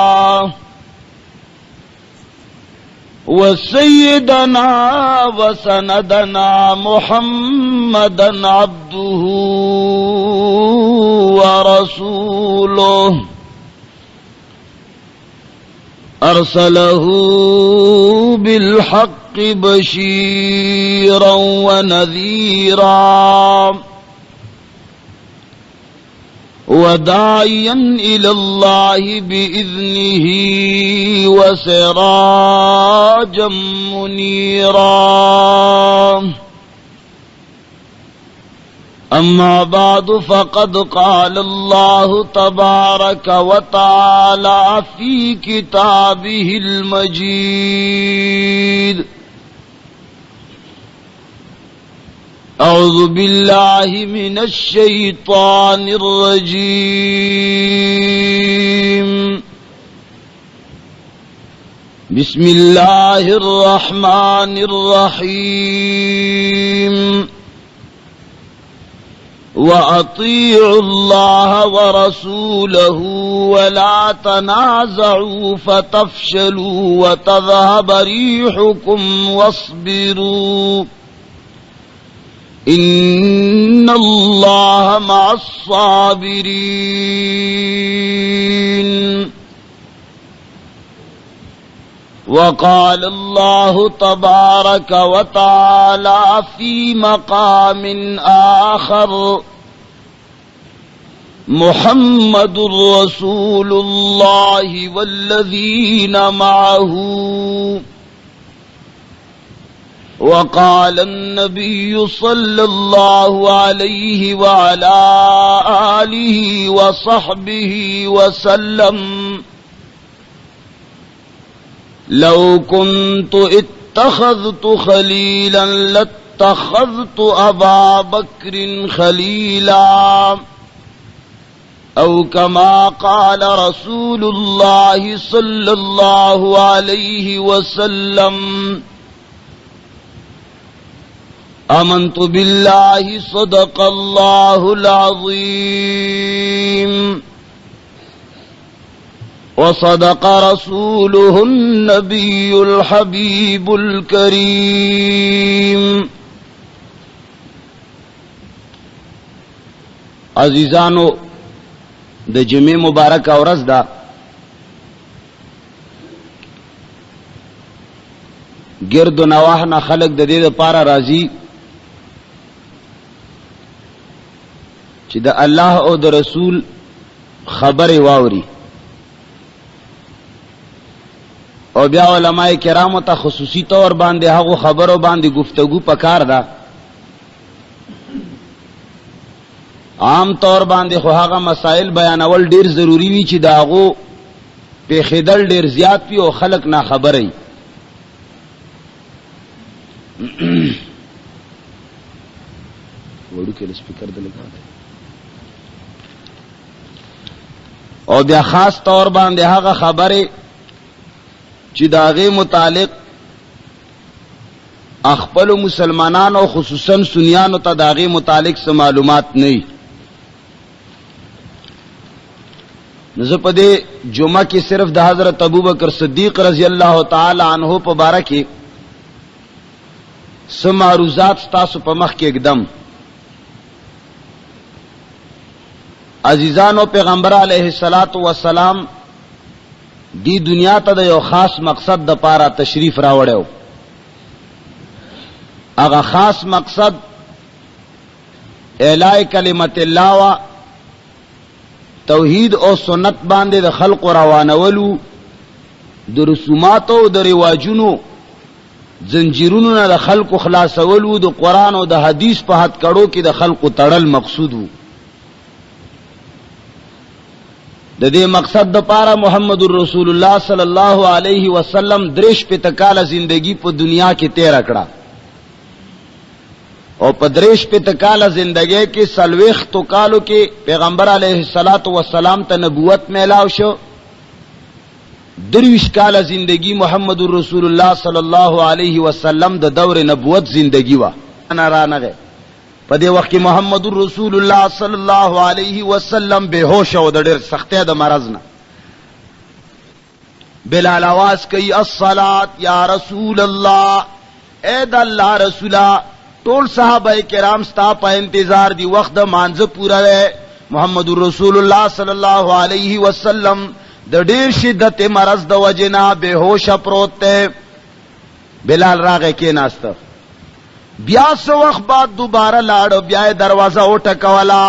व सय्यदना व सनदना मुहम्मदन अब्दुहु व रसूलुहु अरसलहू बिलहक़्क़ि बशीरन व नज़ीरा وداعيا إلى الله بإذنه وسراجا منيرا. أما بعد فقد قال الله تبارك وتعالى في كتابه المجيد: أعوذ بالله من الشيطان الرجيم. بسم الله الرحمن الرحيم. وأطيعوا الله ورسوله ولا تنازعوا فتفشلوا وتذهب ريحكم واصبروا إن الله مع الصابرين. وقال الله تبارك وتعالى في مقام آخر: محمد رسول الله والذين معه. وقال النبي صلى الله عليه وعلى آله وصحبه وسلم: لو كنت اتخذت خليلا لاتخذت أبا بكر خليلا، أو كما قال رسول الله صلى الله عليه وسلم: آمنت بالله صدق الله العظيم وصدق رسوله النبي الحبيب الكريم. عزیزانو، د جمعې مبارک ورځ ده. گرد و نواح نه خلق د دې لپاره راځي چې د الله او د رسول خبره واوري، او بیا علماء کرامو ته خصوصی طور باندې هغه خبرو باندې گفتگو پکار ده. عام طور باندې خو هغه مسائل بیانول ډیر ضروری وي چې داغو په خدل ډیر زیات وي او خلق نه خبري. وړو کې سپیکر دلګا او بیا خاص طور باندې هغه خبره چې داغه متعلق خپل مسلمانانو خصوصا سنیانو ته داغه متعلق څه معلومات نه. نزه په دې جمعه کې صرف د حضرت ابوبکر صدیق رضی الله تعالی عنہ په باره کې څه معروضات تاسو په مخ کې اقدم. عزیزانو، پیغمبر علیہ الصلات والسلام دی دنیا ته د یو خاص مقصد د پاره تشریف راوړیو. هغه خاص مقصد اعلاء کلمت الله و توحید او سنت باندې د خلق روانولو، د رسومات او د رواجونو زنجیرونو نه د خلق خلاصولو، د قران او د حدیث په حد کړو کې د خلق تړل مقصود وو. د دې مقصد د پاره محمد رسول الله صلی الله علیه وسلم درش په تکاله زندگی په دنیا کې تیر کړه، او په درش په تکاله زندگی کې سلوخ تو کالو کې پیغمبر علیه الصلاۃ والسلام ته نبوت میلاو شو. درویش کاله زندگی محمد رسول الله صلی الله علیه وسلم د دور نبوت زندگی وا. انا رانغه په دې وخت کې محمد رسول الله صلی الله علیه وسلم بے ہوش او د ډېر سختۍ د مرض نه. بلال आवाज کوي الصلاۃ یا رسول الله، اے د الله رسولا. ټول صحابه کرام ستا په انتظار دی، وخت د مانځه پورا ده. محمد رسول الله صلی الله علیه وسلم د ډېر شدت مرض د وجنا بے ہوش پروت ته. بلال راغی کې ناسته، بیا سو وخت بعد دوباره لاړ، بیا دروازه وټکولا.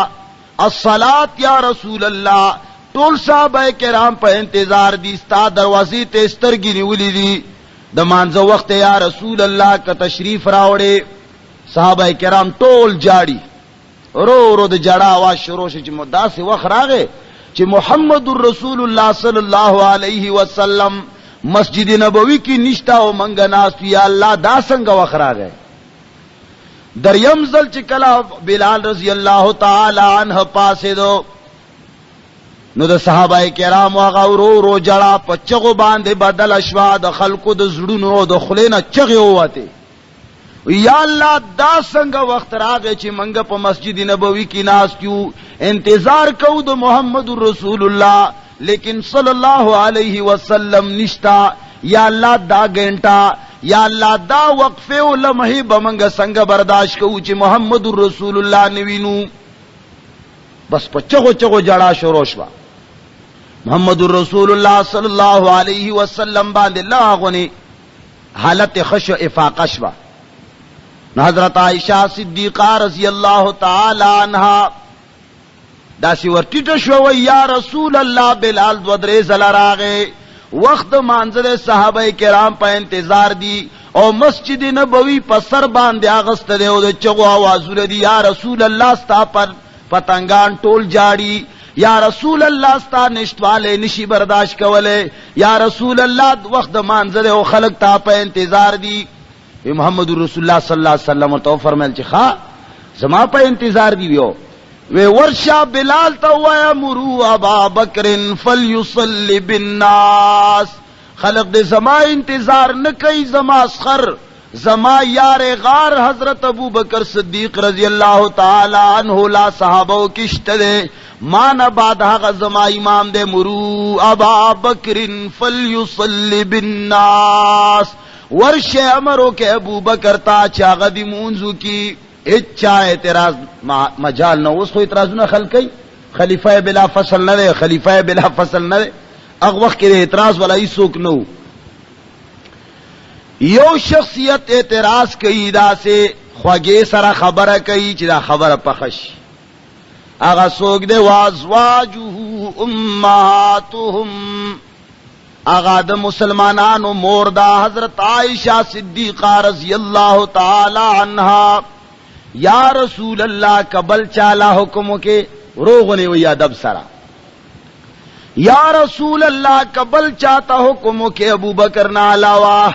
الصلاۃ یا رسول اللہ، ټول صحابه کرام په انتظار دي، ستا دروازې ته سترګې نیولې دي د مانځه وخت یا رسول الله که تشریف راوړې. صحابه کرام ټول جاړي، رو رو د جړه आवाज شروع شي چې داسې وخت راغی چې محمد رسول الله صلی الله علیه وسلم مسجد نبوی کی نشتا او منګ ناس یا الله دا څنګه وخت راغی. دریم ځل چې کله بلال رضی الله تعالی عنہ پاسې دو نو د صحابه کرام هغه ورو ورو جړه په چغو باندې بدل اشوا، د خلکو د زړونو د خلینو چغې ووته، یا الله دا څنګه وخت راغی چې منګه په مسجد نبوی کې ناس کیو انتظار کو د محمد رسول الله لیکن صلی الله علیه وسلم نشتا. یا الله دا غنټه یا الله دا وقفه او لمحه بمنګه څنګه برداشت کو چې محمد رسول الله نوینو. بس په چغو چغو جړه شروع شو. محمد رسول الله صلی الله علیه وسلم باندې لاغونی حالت خشوع افاقه شو. حضرت عائشہ صدیقہ رضی اللہ تعالی عنہا داسی ورټیټه شو، یا رسول الله بلال دو درې زله راغې، وخت مانځل صحابه کرام په انتظار دي او مسجد نبوی په سر باندې اغسته دی او د چغو आवाजونه دي، یا رسول الله ستا پر پتنګان ټول جاړي، یا رسول الله ستا نشتواله نشي برداشت کوله، یا رسول الله وخت مانځل او خلق تا په انتظار دي. محمد رسول الله صلی الله علیه وسلم تو فرمایل چې ښا زما په انتظار دی ویو وی ورشا بلال تو یا مرو ابا بکر فلیصلی بالناس، خلق دې زما انتظار نه کوي، زما اسخر زما یار غار حضرت ابو بکر صدیق رضی اللہ تعالی عنہ لا صحابو کشت دے مانا بعد هغه زما امام دے، مرو ابا بکر فلیصلی بالناس، ورشه امرو کہ ابو بکر تا چاغه دی مونځو کی اچھا اعتراض مجال نو. اوس خو اعتراضونه خلقی خلیفہ بلا فصل نه دی، خلیفہ بلا فصل نه دی، هغه وخت کې اعتراض ولا هیڅوک نو. یو شخصیت اعتراض کوي دا سے خوږه سره خبره کوي چې دا خبره پخش، هغه څوک دی وازواجه امهاتهم، آغا د مسلمانانو مور دا حضرت عائشہ صدیقہ رضی اللہ تعالی عنہا. یا رسول اللہ قبل چالا حکم کے روغنے وی ادب سرا، یا رسول اللہ قبل چاہتا حکم کے ابو بکر نہ علاوہ،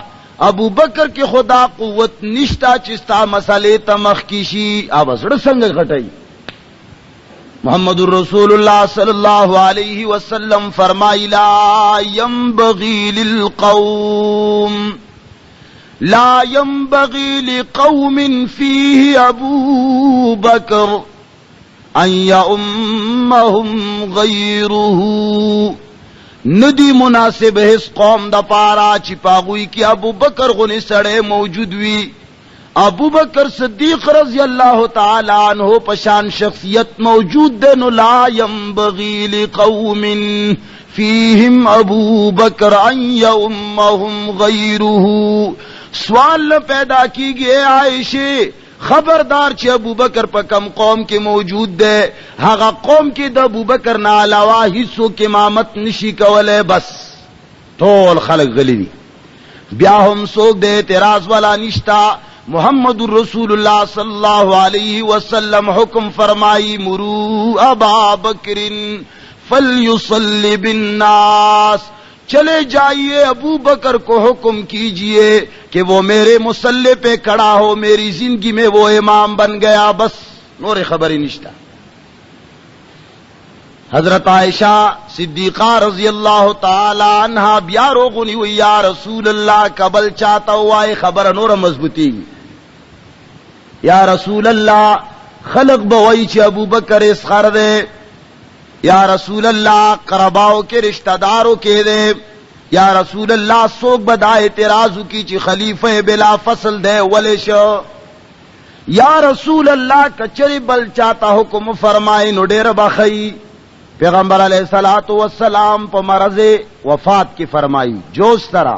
ابو بکر کی خدا قوت نشتا چستا مسئلے تمخ کیشی. اب اسڑ سنگ گھٹائی. محمد رسول اللہ صلی اللہ علیہ وسلم فرمائی لا ينبغي للقوم لا ينبغي لقوم فيه ابو بکر ان يؤمهم غیره، ندی مناسب ہے اس قوم دا پارا چپاغوئی کی ابو بکر غنی سڑے موجود وی. ابو بکر صدیق رضی اللہ تعالی عنہ پشان شخصیت موجود دے نو لا ينبغي لقوم فیہم ابو بکر ان یؤمهم غیره. سوال پیدا کی گئے عائشہ خبردار چھ ابو بکر پا کم قوم کے موجود دے، ہاگا قوم کی دا ابو بکر نا علاوہ حصوں کی امامت نشی کولے، بس ٹول خلق غلی دی. بیا ہم سوک دے اعتراض والا نشتا. محمد رسول اللہ صلی اللہ علیہ وسلم حکم فرمائی مرو ابا بکر فلیصلی بالناس، چلے جائیے ابو بکر کو حکم کیجئے کہ وہ میرے مصلی پہ کھڑا ہو، میری زندگی میں وہ امام بن گیا، بس نور خبری نشتا. حضرت عائشہ صدیقہ رضی اللہ تعالی عنہا بیا روغنی ہوئی، یا رسول اللہ قبل چاہتا ہوا خبر نور مضبوطی. یا رسول اللہ خلق بوئی چھ ابو بکر اسخر دے، یا رسول اللہ قرباؤ کے رشتہ داروں کے دے، یا رسول اللہ سوک بدا اعتراض کی چھ خلیفہ بلا فصل دے ولش، یا رسول اللہ کچری بل چاہتا حکم فرمائی نو ڈیر بخئی. پیغمبر علیہ الصلوۃ والسلام پا مرض وفات کی فرمائی جوش طرح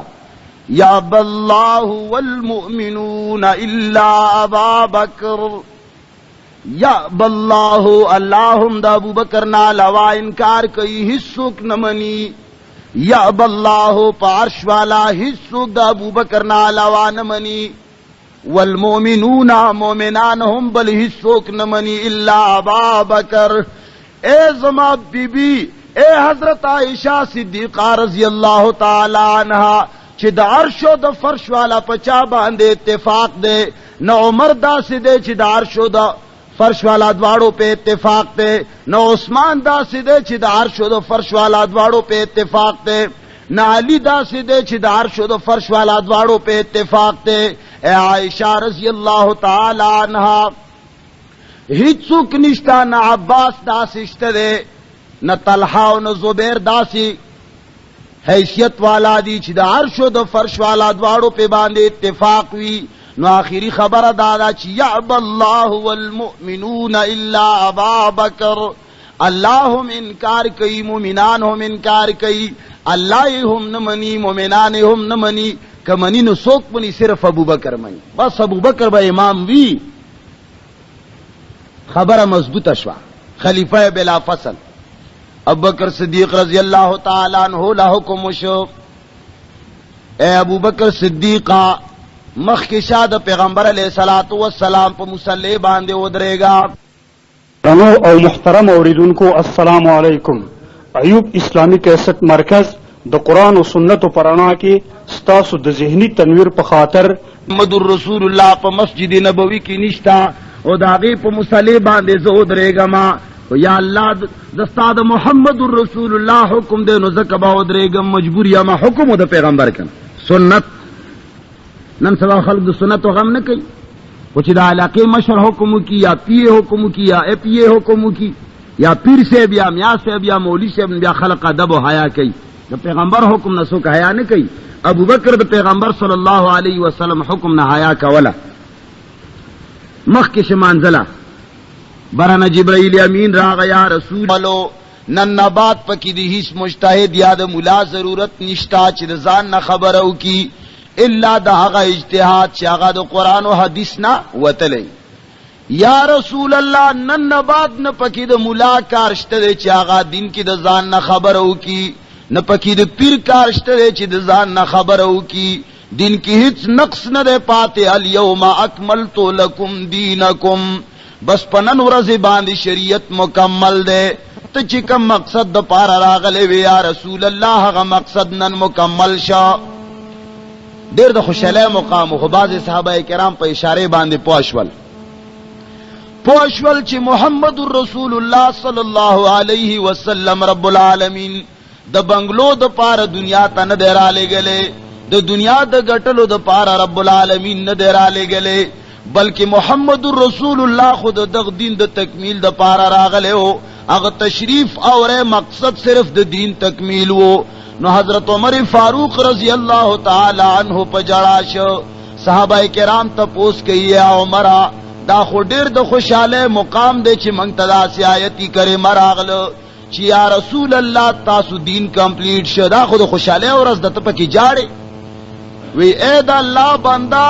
یا باللہ والمؤمنون الا ابا بکر، یعب اللہ اللہم دا ابو بکر نا لوا انکار کئی حصوک نمانی یعب اللہ پارش والا حصوک دا ابو بکر نا لوا نمانی والمومنون مومنان ہم بل حصوک نمانی الا ابا بکر اے زما بی بی اے حضرت عائشہ صدیقہ رضی اللہ تعالی عنہا چی دا عرش و دا فرش والا پچا باندے اتفاق دے نہ عمر دا سی دے چی دا عرش و دا فرش والا دواڑوں پہ اتفاق دے نہ عثمان دا سی دے چی دا عرش و دا فرش والا دواڑوں پہ اتفاق دے نہ علی دا سی دے چی دا عرش و دا فرش والا دواڑوں پہ اتفاق دے اے عائشہ رضی اللہ تعالی عنہا ہیچوک نشتا نہ عباس دا سشت دے نہ طلحہ و نہ زبیر دا سی حیثیت والا دی چی دا عرش و دا فرش والا دواڑوں پہ باندے اتفاق ہوئی نو آخری خبر دادا چی یعب اللہ والمؤمنون الا ابا بکر اللہ ہم انکار کئی مومنان ہم انکار کئی اللہ ہم نمانی مومنان ہم نمانی کمنی نو سوک منی صرف ابو بکر منی بس ابو بکر با امام وی خبر مضبوط اشوا خلیفہ بلا فصل ابو بکر صدیق رضی اللہ تعالیٰ عنہ لا حکم شو اے ابو بکر صدیقہ مخ کی شاد پیغمبر علیہ الصلوۃ والسلام پہ مصلی باندے ودرے گا. رنو او محترم اوریدونکو السلام علیکم. ایوب اسلامی کیسٹ مرکز د قرآن و سنت و پرانا کی ستاسو د ذہنی تنویر په خاطر محمد رسول اللہ پہ مسجد نبوی کی نشتا او داغی پہ مصلی باندے زو ودرے گا ما یا اللہ دستا د محمد رسول اللہ حکم دے نو زکبا ودرے گا مجبور یا ما حکم د پیغمبر کن سنت نن سبا خلق د سنت و غم نہ کئی کچھ دا علاقے مشر حکم کی یا پیے حکم کی یا پیے حکم کی یا پیر سے بیا میاں سے بیا مولی سے بیا خلق ادب و حیا کئی دا پیغمبر حکم نہ سو حیا نہ کئی ابو بکر دا پیغمبر صلی اللہ علیہ وسلم حکم نہ حیا کا ولا مخ کے شمانزلہ برن جبرائیل امین راغ یا رسول ولو نن نبات پکی دی ہیس مجتہد یا دا ملا ضرورت نشتا چی دا زان نہ خبرو کی الا دا غا اجتہاد چاغا دا قرآن و حدیث نا وطلے یا رسول اللہ نن نباد نا پکی دا ملا کارشت دے چاغا دین کی دا زان نا خبرو کی نا پکی دا پیر کارشت دے چی دا زان نا خبرو کی دین کی ہیچ نقص نا دے پاتے الیوم اکملتو لکم دینکم بس پنن ورز باندی شریعت مکمل دے تو چکم مقصد دا پارا راغلے وی یا رسول اللہ غا مقصد نن مکمل شا دیر دا خوشحلی مقام خو باز صحابہ کرام پا اشارے باندے پوشول چی محمد الرسول اللہ صلی اللہ علیہ وسلم رب العالمین دا بنگلو دا پارا دنیا تا ندیرا لے گلے دا دنیا دا گٹلو دا پارا رب العالمین ندیرا لے گلے بلکہ محمد الرسول اللہ خود دا دین دا تکمیل دا پارا راغلے ہو اگر تشریف اور مقصد صرف دا دین تکمیل ہو نو حضرت عمر فاروق رضی اللہ تعالی عنہ پا جڑاش صحابہ کرام تا پوس کئی یا عمرہ دا خو دیر دا خوشحالے مقام دے چی منگتدا سی آیتی کرے مراغل چی یا رسول اللہ تاسو دین کمپلیٹ شد دا خود خوشحالے اور از دا تپا کی جاڑے وی اے دا اللہ بندہ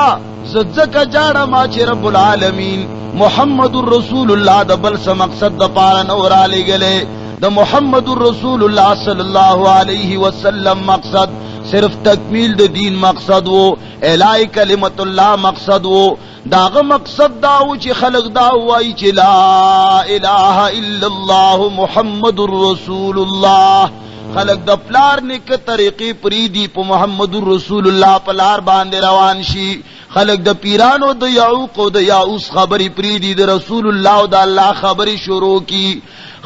زدزک جاڑا ما چی رب العالمین محمد الرسول اللہ دا بلس مقصد دا پارا نورا لے گلے دا محمد الرسول اللہ صلی اللہ علیہ وسلم مقصد صرف تکمیل دا دین مقصد وہ اعلائی کلمت اللہ مقصد وہ داغ مقصد داو چی خلق داو آئی چی لا الہ الا اللہ محمد الرسول اللہ خلق دا پلار نک طریقی پریدی پا محمد الرسول اللہ پلار باندے روان شی خلق دا پیرانو دا یعوق و دا یعوس خبری پریدی دا رسول اللہ دا اللہ خبری شروع کی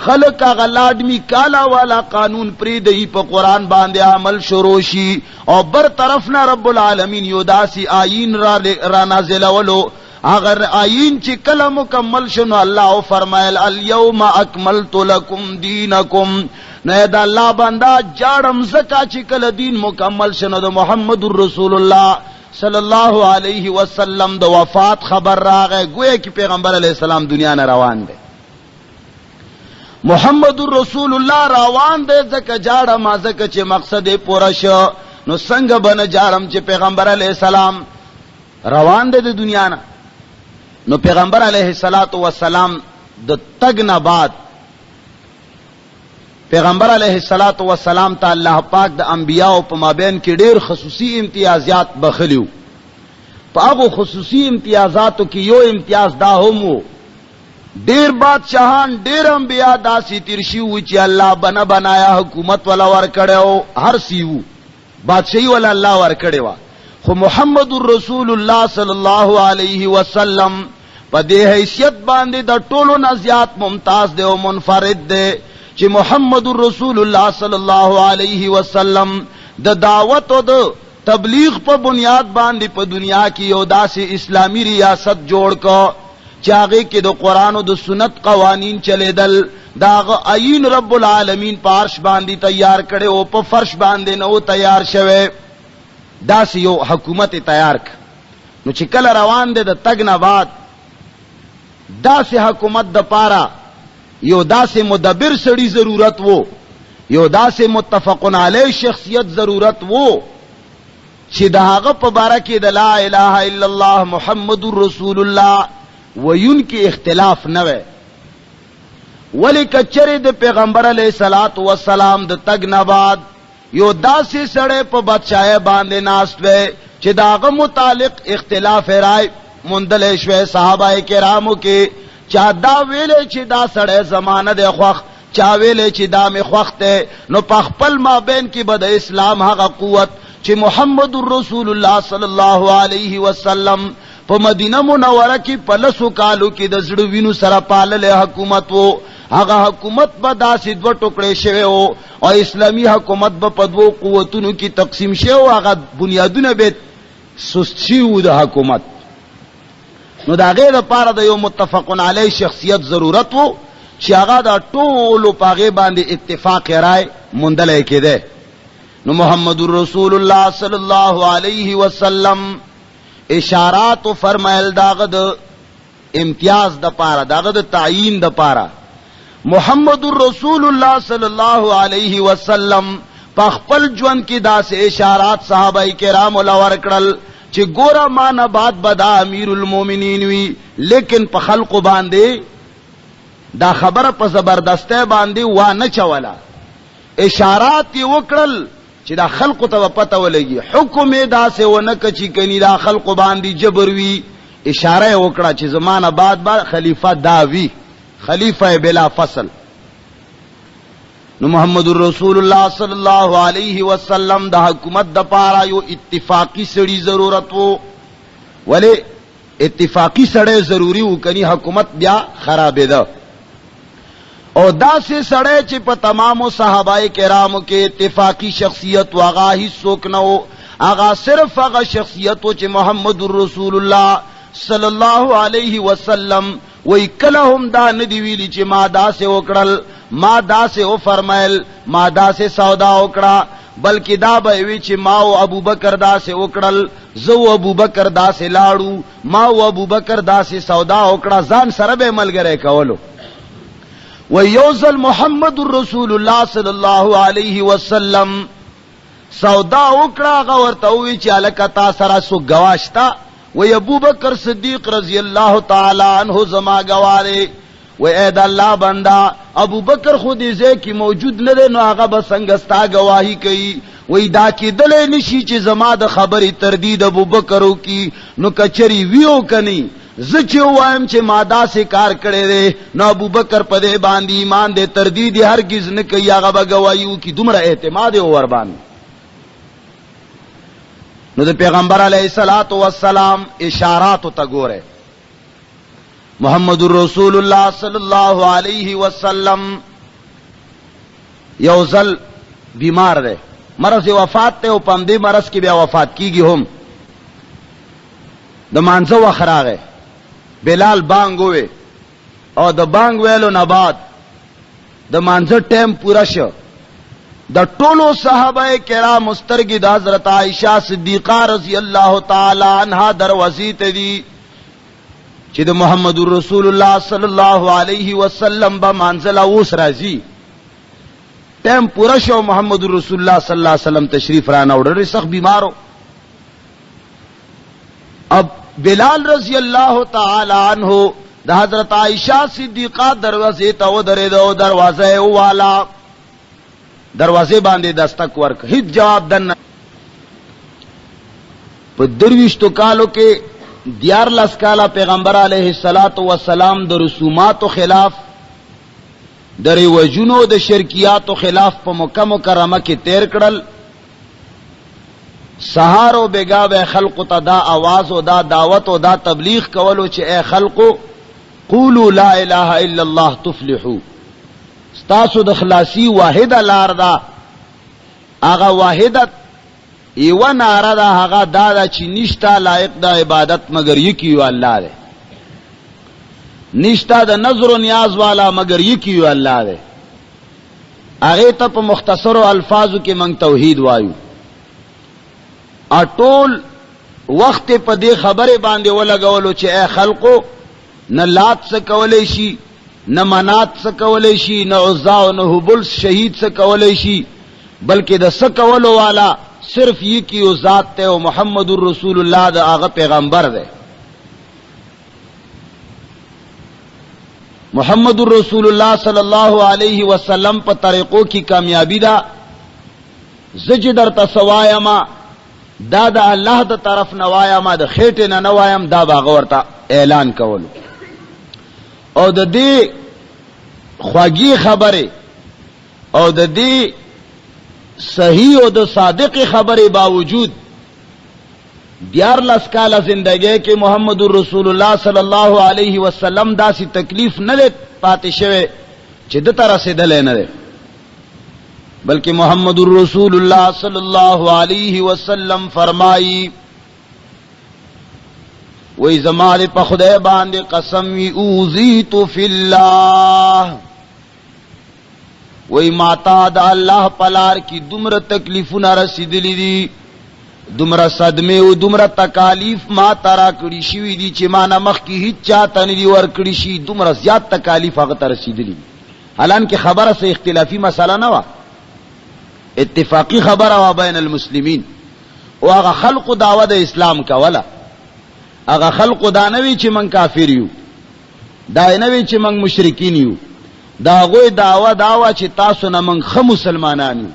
خلق کا غلادمی کالا والا قانون پریدی پا قرآن باندے عمل شروع شی اور بر طرفنا رب العالمین یوداسی آئین را نازل ولو اگر آئین چی کل مکمل شنو اللہ فرمائل الیوم اکملت لکم دینکم نید اللہ بندہ جاڑم زکا چی کل دین مکمل شنو دا محمد الرسول اللہ صلی اللہ علیہ وسلم دا وفات خبر راغے گوئے کی پیغمبر علیہ السلام دنیا نہ روان دے محمد الرسول اللہ روان دے زکا جاڑم زکا چی مقصد پورش نو سنگ بن جاڑم چی پیغمبر علیہ السلام روان دے دنیا نہ نو پیغمبر علیہ الصلات والسلام د تګ نه بعد پیغمبر علیہ الصلات والسلام ته الله پاک د انبیاء په مابین کې ډېر خصوصي امتیازات بخلیو. په هغه خصوصي امتیازاتو کې یو امتیاز دا هم وو، ډېر بادشاہان ډېر انبیاء داسې تیر شي وو چې الله بنا بنایا حکومت ولا ور کړو، هر سیو بادشاہي ولا الله ور کړو، خو محمد رسول الله صلی الله علیه وسلم په دې حیثیت باندې د ټولو نه زیات ممتاز دی او منفرد دی چې محمد رسول الله صلی الله علیه وسلم د دعوت او د تبلیغ په بنیاد باندې په دنیا کې یو داسې اسلامی ریاست جوړ کو چې هغه کې د قرآن او د سنت قوانین چلیدل، داغه عین رب العالمین په عرش باندې تیار کړي او په فرش باندې نو تیار شوه، داسې یو حکومت تیار ک. نو چې کله روان دي د تګ نه بعد داسې حکومت د پاره یو داسې مدبر سړی ضرورت وو، یو داسې متفقن علی شخصیت ضرورت وو چې د هغه په باره کې د لا اله الا الله محمد رسول الله وین کې اختلاف نه وي. ولی کچره د پیغمبر علیہ الصلات والسلام د تګ نه بعد یو داسې سړی په بادشاہي باندې ناست وي چې داغه متعلق اختلاف رائے مندل شوه صحابه کرامو کې، چا دا ویلې چې دا سړی زمانه د خوخ، چا ویلې چې دا می خوخته. نو په خپل مابین کې به د اسلام هغه قوت چې محمد رسول الله صلی الله علیه وسلم په مدینه منوره کې په لسو کالو کې د زړه وینو سره پاللې حکومت وو، هغه حکومت به داسې دوه ټوکړې شوی وو او اسلامی حکومت به په دوو قوتونو کې تقسیم شوی او هغه بنیادونه به سست شوي وو د حکومت. نو دا غیر لپاره د یو متفقن علی شخصیت ضرورت وو چې هغه د ټولو په هغې باندې اتفاق رائے موندلی کېده. نو محمد رسول الله صلی الله علیه وسلم اشارات فرمایل داغه د امتیاز د پاره، داغه د تعیین د پاره. محمد رسول الله صلی الله علیه وسلم په خپل ژوند کې داسې اشارات صحابه کرام ولور کړل چې ګوره ما نه بعد بدا امیر المؤمنین وی، لیکن په خلق باندې دا خبره په زبردسته باندې وانه چولا، اشارات یې وکړل چې دا خلق ته پته ولګي، حکم یې داسې ونه کچی کني دا خلق باندې جبر وی، اشاره وکړه چې زمانه بعد خلیفہ داوی، خلیفہ بلا فصل. نو محمد رسول الله صلی الله علیه وسلم د حکومت د پاره یو اتفاقی سړی ضرورت وو، ولی اتفاقی سړی ضروری وو کني حکومت بیا خرابې ده. او داسې سړی چې په تمامو صحابه کرامو کې اتفاقی شخصیت واغه هیڅوک نه وو، هغه صرف هغه شخصیت چې محمد رسول الله صلی الله علیه وسلم وی کله هم دا ندی ویلی چې ما داسې وکړل، ما داسې او فرمایل، ما داسې سودا وکړه، بلکې دا به وی چې ما او ابوبکر داسې وکړل، زو ابوبکر داسې لاړو، ما او ابوبکر داسې سودا وکړه، ځان سره به ملګری کولو. و یوزل محمد رسول الله صلی الله علیه وسلم سودا وکړه، هغه ورته وی چې الکه تا سره سو گواشتا، و ابوبکر صدیق رضی اللہ تعالی عنہ زما گواره، و اید اللہ بندہ ابوبکر خود ازے کی موجود نہ دے نو هغه بسنگستا گواہی کئی، وی دا کی دلے نشی چی زما د خبری تردید ابوبکرو کی نو کچری ویو کنی زچو وایم چې مادا سے کار کړي دے نو ابوبکر پدے باندې ایمان دے تردید هرگز نہ کئی، هغه گواہیو کی دومره اعتماد اور باندې. نو د پیغمبر علیہ الصلات والسلام اشارات ته ګوره. محمد رسول الله صلی الله علیه وسلم یو ځل بیمار دی، مرض وفات ته او پم دې مرض کې بیا وفات کیږي هم. د مانځه وخت راغی، بلال بانګ وې او د بانګ ویلو نه بعد د مانځه ټیم پورا شو. د ټولو صحابه کرام مسترګي د حضرت عائشہ صدیقہ رضی اللہ تعالی عنہا دروازې ته دي چې د محمد رسول الله صلی الله علیه وسلم به منزله اوس راځي. ټیم پورا شو، محمد رسول الله صلی الله علیه وسلم تشریف را نه وړل، سخت بیمارو. اب بلال رضی اللہ تعالی عنہ دا حضرت عائشہ صدیقہ دروازے ته ودرېدو، دروازه والا دروازه باندې دستک ورک، هیڅ جواب دن. په درویشتو کالو کې 14 کاله پیغمبر علیه الصلاۃ والسلام د رسوماتو خلاف، د رواجونو د شرکیاتو خلاف په مکه مکرمه کې تیر کړل. سهار او بیگا به خلق ته دا आवाज او دا دعوت او دا تبلیغ کولو چې اے خلقو قولوا لا اله الا الله تفلحوا، ستاسو د خلاصي واحده لار ده. هغه واحدت ایوه ناره ده، هغه دا چې نشتا لایق د عبادت مگر یکیو الله ده، نشتا د نظر و نیاز والا مگر یکیو الله ده. هغه ته په مختصرو الفاظو کې موږ توحید وایو. اټول وخت په دې خبره باندې ولګولو چې اے خلقو نه لات څه کولای شي، نه منات څه کولای شي، نه عزا او نه هبل شهید څه کولای شي، بلکې د څه کولو والا صرف یہ کیو ذات تے و محمد الرسول اللہ دا آغا پیغمبر دے. محمد الرسول اللہ صلی اللہ علیہ وسلم پا طریقوں کی کامیابی دا زجدر تا سوایما دا دا اللہ دا طرف نوایما دا خیٹنا نوایم دا باغور تا اعلان کولو. او دا دی خواگی خبرے او دا دی صحیح او د صادق خبرې باوجود 14 کاله زندګۍ کې محمد رسول الله صلی الله علیه وسلم داسې تکلیف نه لید پاتې شوی چې د ته رسېدلی نه دی، بلکې محمد رسول الله صلی الله علیه وسلم فرمایي وی زما دې په خدای باندې قسم وی اوذیت فی الله، وی ماتا دا اللہ پلار کی دمر تکلیفونه رسیدلی دی، دمر صدمه او دمر تکالیف ما ترا کړی شوی دی چې ما نمخ کی هیڅ چاته نه دی ور کړی شي، دمر زیات تکالیف هغه ته رسیدلی. حالانکه خبره سه اختلافی مسله نه و، اتفاقی خبره و بین المسلمین. او هغه خلق دعوه د اسلام کوله، هغه خلق دا نه وی چې من کافر یو، دا نه وی چې من مشرکین یو، دا غوی دعوه چې تاسو نه من خه مسلمانانی،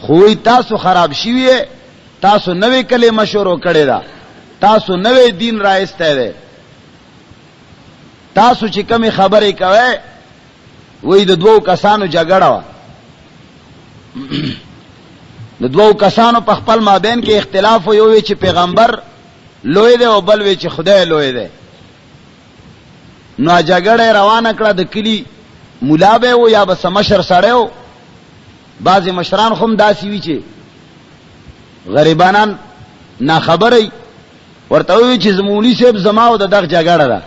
خوی تاسو خراب شوی، تاسو نوې کلمه شروع کړی دا، تاسو نوې دین راایسته ده، تاسو چې کومه خبرې کوي. وی د دوو کسانو جګړه و، د دوو کسانو په خپل مابین کې اختلاف و، یو وی چې پیغمبر لوی دی او بل وی چې خدای لوی دی. نو جګړه روانه کړه، د کلی مولا به و یا به سمشر سړی و. بعضې مشران خو هم داسې وي چې غریبانان ناخبره ورته ووي چې زمونی صاحب زما او د دغه جګړه ده،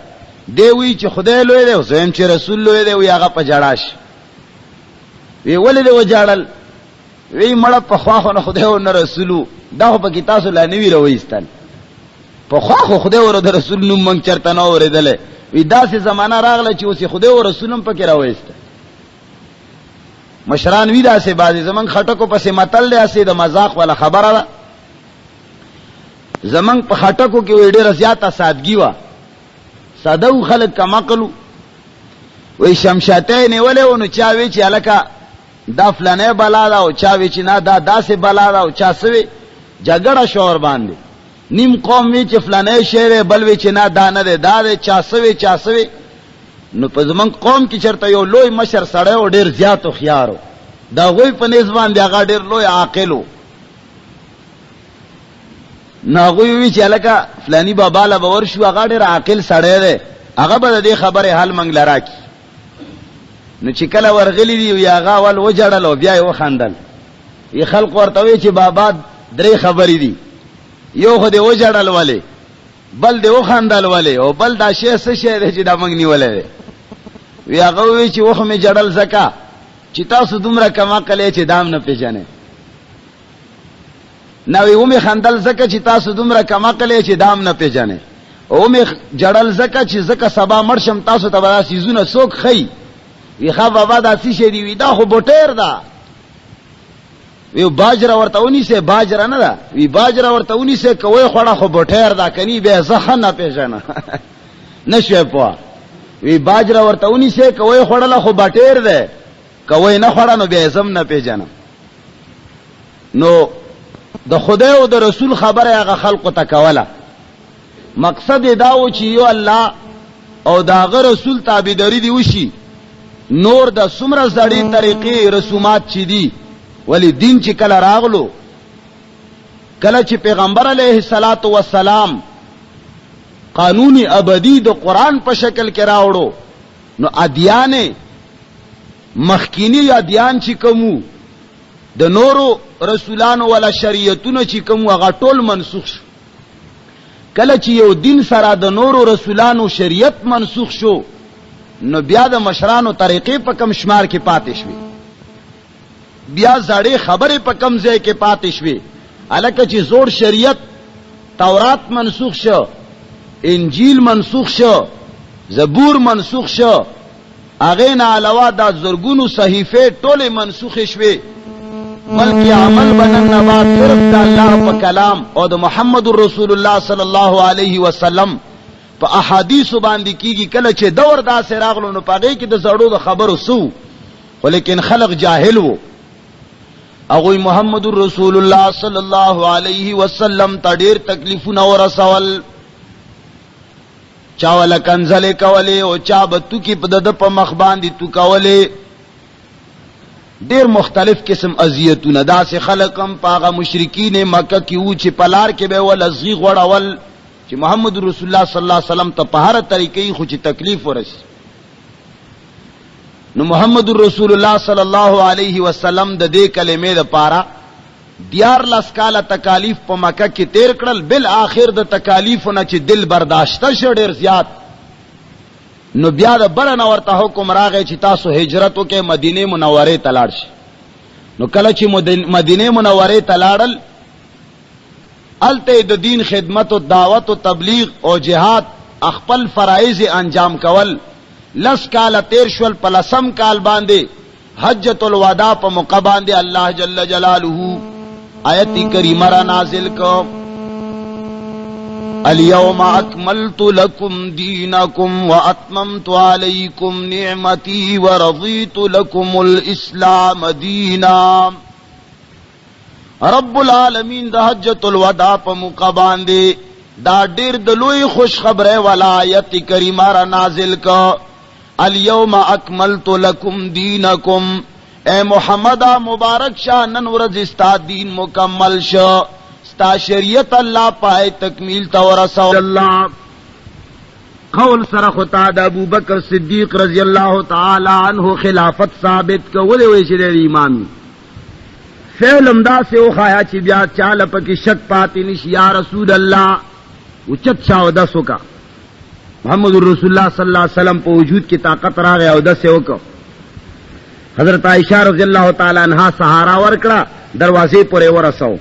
دی وی چې خدای لوی دی او زه یم چې رسول لوی دی، وی هغه په جړا شي. وی ولې دی وجاړل؟ وی مړه پخوا خو نه خدای او نه رسولو، دا خو پکې تاسو لا نه وي راوایستل، پخوا خو خدای او د رسول نوم موږ چېرته نه اورېدلی. وی داسې زمانه راغله چې اوس خدای او رسول هم پکې راوایسته. مشران وی داسې بعضې زمونږ خټکو پسې متل دی، هسې د مذاق والا خبره ده. زمونږ په خټکو کې وی ډېره زیاته سادګي وه، ساده و خلک کم عقل و. وی شمشاتی یې نیولی و، نو چا وی چې هلکه دا فلانی بلا ده، او چا وی چې نه دا داسې بلا ده، او چا څه وی جګړه شو ورباندې. نیم قوم وی چې فلانی شی دی، بل وی چې نه دا نه دی، دا دی، چا څه وی چا څه وی. نو په زمونږ قوم کې چېرته یو لوی مشر سړی و، ډېر زیات هوښیار و، د هغوی په نسبت باندې هغه ډېر لوی عاقل و. نو هغوی وی چې هلکه فلاني بابا له به ورشو، هغه ډېر عاقل سړی دی، هغه به د دې خبرې حل موږ له راکړي. نو چې کله ورغلي دي وی هغه اول وجړل او بیا یې وخندل. یې خلق ورته وی چې بابا درې خبرې دي، یو خو دې وجړل ولې، بل دې وخندل ولې، او بل دا شی څه شی دی چې دا موږ نیولی دی. وی هغه وی چې وخو مې جړل ځکه چې تاسو دومره کم عقل یې چې دام نه پېژنئ. نه وی ومې خندل ځکه چې تاسو دومره کم عقل یې چې دام نه پېژنئ، او ومې جړل ځکه چې ځکه سبا مړ شم تاسو ته به دا څیزونه څوک ښیي. وی ښه بابا دا څه شی دی؟ وی دا خو بوټیر ده. وی باجره ورته ونی سه باجره نه ده، وی باجره ورته ونی سه کوي خوړه خو بټیر دا کني به زخه نه پیژنه نشوي پوا. وی باجره ورته ونی سه کوي خوړه خو بټیر ده، کوي نه خوړه نو به زم نه پیژنه. نو د خدای او د رسول خبره هغه خلق ته کوله. مقصد دا و چې یو الله او داغه رسول تابعداري دی وشي. نور د سمره زړې طریقې رسومات چي دي، ولی دین چې کله راغلو، کله چې پیغمبر علیه الصلاۃ والسلام قانونی ابدی د قرآن په شکل کې راوړو، نو ادیان مخکینی ادیان چې کومو د نورو رسولانو ولا شریعتونو چې کومو هغه ټول منسوخ شو. کله چې یو دین سره د نورو رسولانو شریعت منسوخ شو، نو بیا د مشرانو طریقې په کم شمار کې پاتې شوي، بیا زړې خبرې په کم ځای کې پاتې شوي. الکه چې زوړ شریعت تورات منسوخ شو، انجیل منسوخ شو، زبور منسوخ شو، هغه نه علاوه د زرګونو صحیفه ټوله منسوخ شوي، بلکې عمل بنن نه بعد صرف د الله په کلام او د محمد رسول الله صلی الله علیه وسلم په احادیث باندې کیږي. کله چې دور داسې راغلو نو پاره کې د زړو د خبرو سو، ولیکن خلق جاهل وو. هغه محمد رسول الله صلی الله علیه وسلم ته ډیر تکلیفونه ورسول، چا ول کنزله کوله او چا بتو کې په د په مخ باندې تو کوله، ډیر مختلف قسم اذیتونه. داسې خلقم پاغه مشرکین مکه کې و چې پلار کې به ول ازغی غړول چې محمد رسول الله صلی الله علیه وسلم ته په هر طریقې خو چې تکلیف ورس. نو محمد رسول الله صلی الله علیه وسلم د دې کلمې لپاره 14 کاله تکالیف په مکه کې تیر کړل. بل اخر د تکالیفونه چې دل برداشته شو ډیر زیات، نو بیا د بلنه ورته حکم راغی چې تاسو هجرت وکړئ، مدینه منوره ته لاړ شئ. نو کله چې مدینه منوره ته لاړل، الته د دین خدمت او دعوت او تبلیغ او جهاد خپل فرایض انجام کول. 10 کال تیر شول، په 10 کال باندې حجۃ الوداع په موقع باندې الله جل جلاله آیت کریمه را نازل کو، اليوم اکملت لکم دینکم واتممت علیکم نعمتی ورضیت لکم الاسلام دینا. رب العالمین د حجۃ الوداع په موقع باندې دا ډیر د لوی خوش خبره ولایت کریمه را نازل کو، اليوم اکملت لکم دینکم. اے محمد مبارک شاہ، نن ورځ ستا دین مکمل شو، ستا شریعت الله پای تکمیل تا ورسول. الله قول سره خطا د ابو بکر صدیق رضی الله تعالی عنہ خلافت ثابت کولې وې چې د امام فعلم دا سے او خایا چې بیا چاله پکې شک پاتې نشي. یا رسول الله اوچت شاو دسو کا محمد رسول الله صلی الله علیه وسلم په وجود کې طاقت راغی او دسه وکړه. حضرت عائشہ رضی اللہ تعالی عنہا سہارا ورکړه، دروازې پورې ورساو.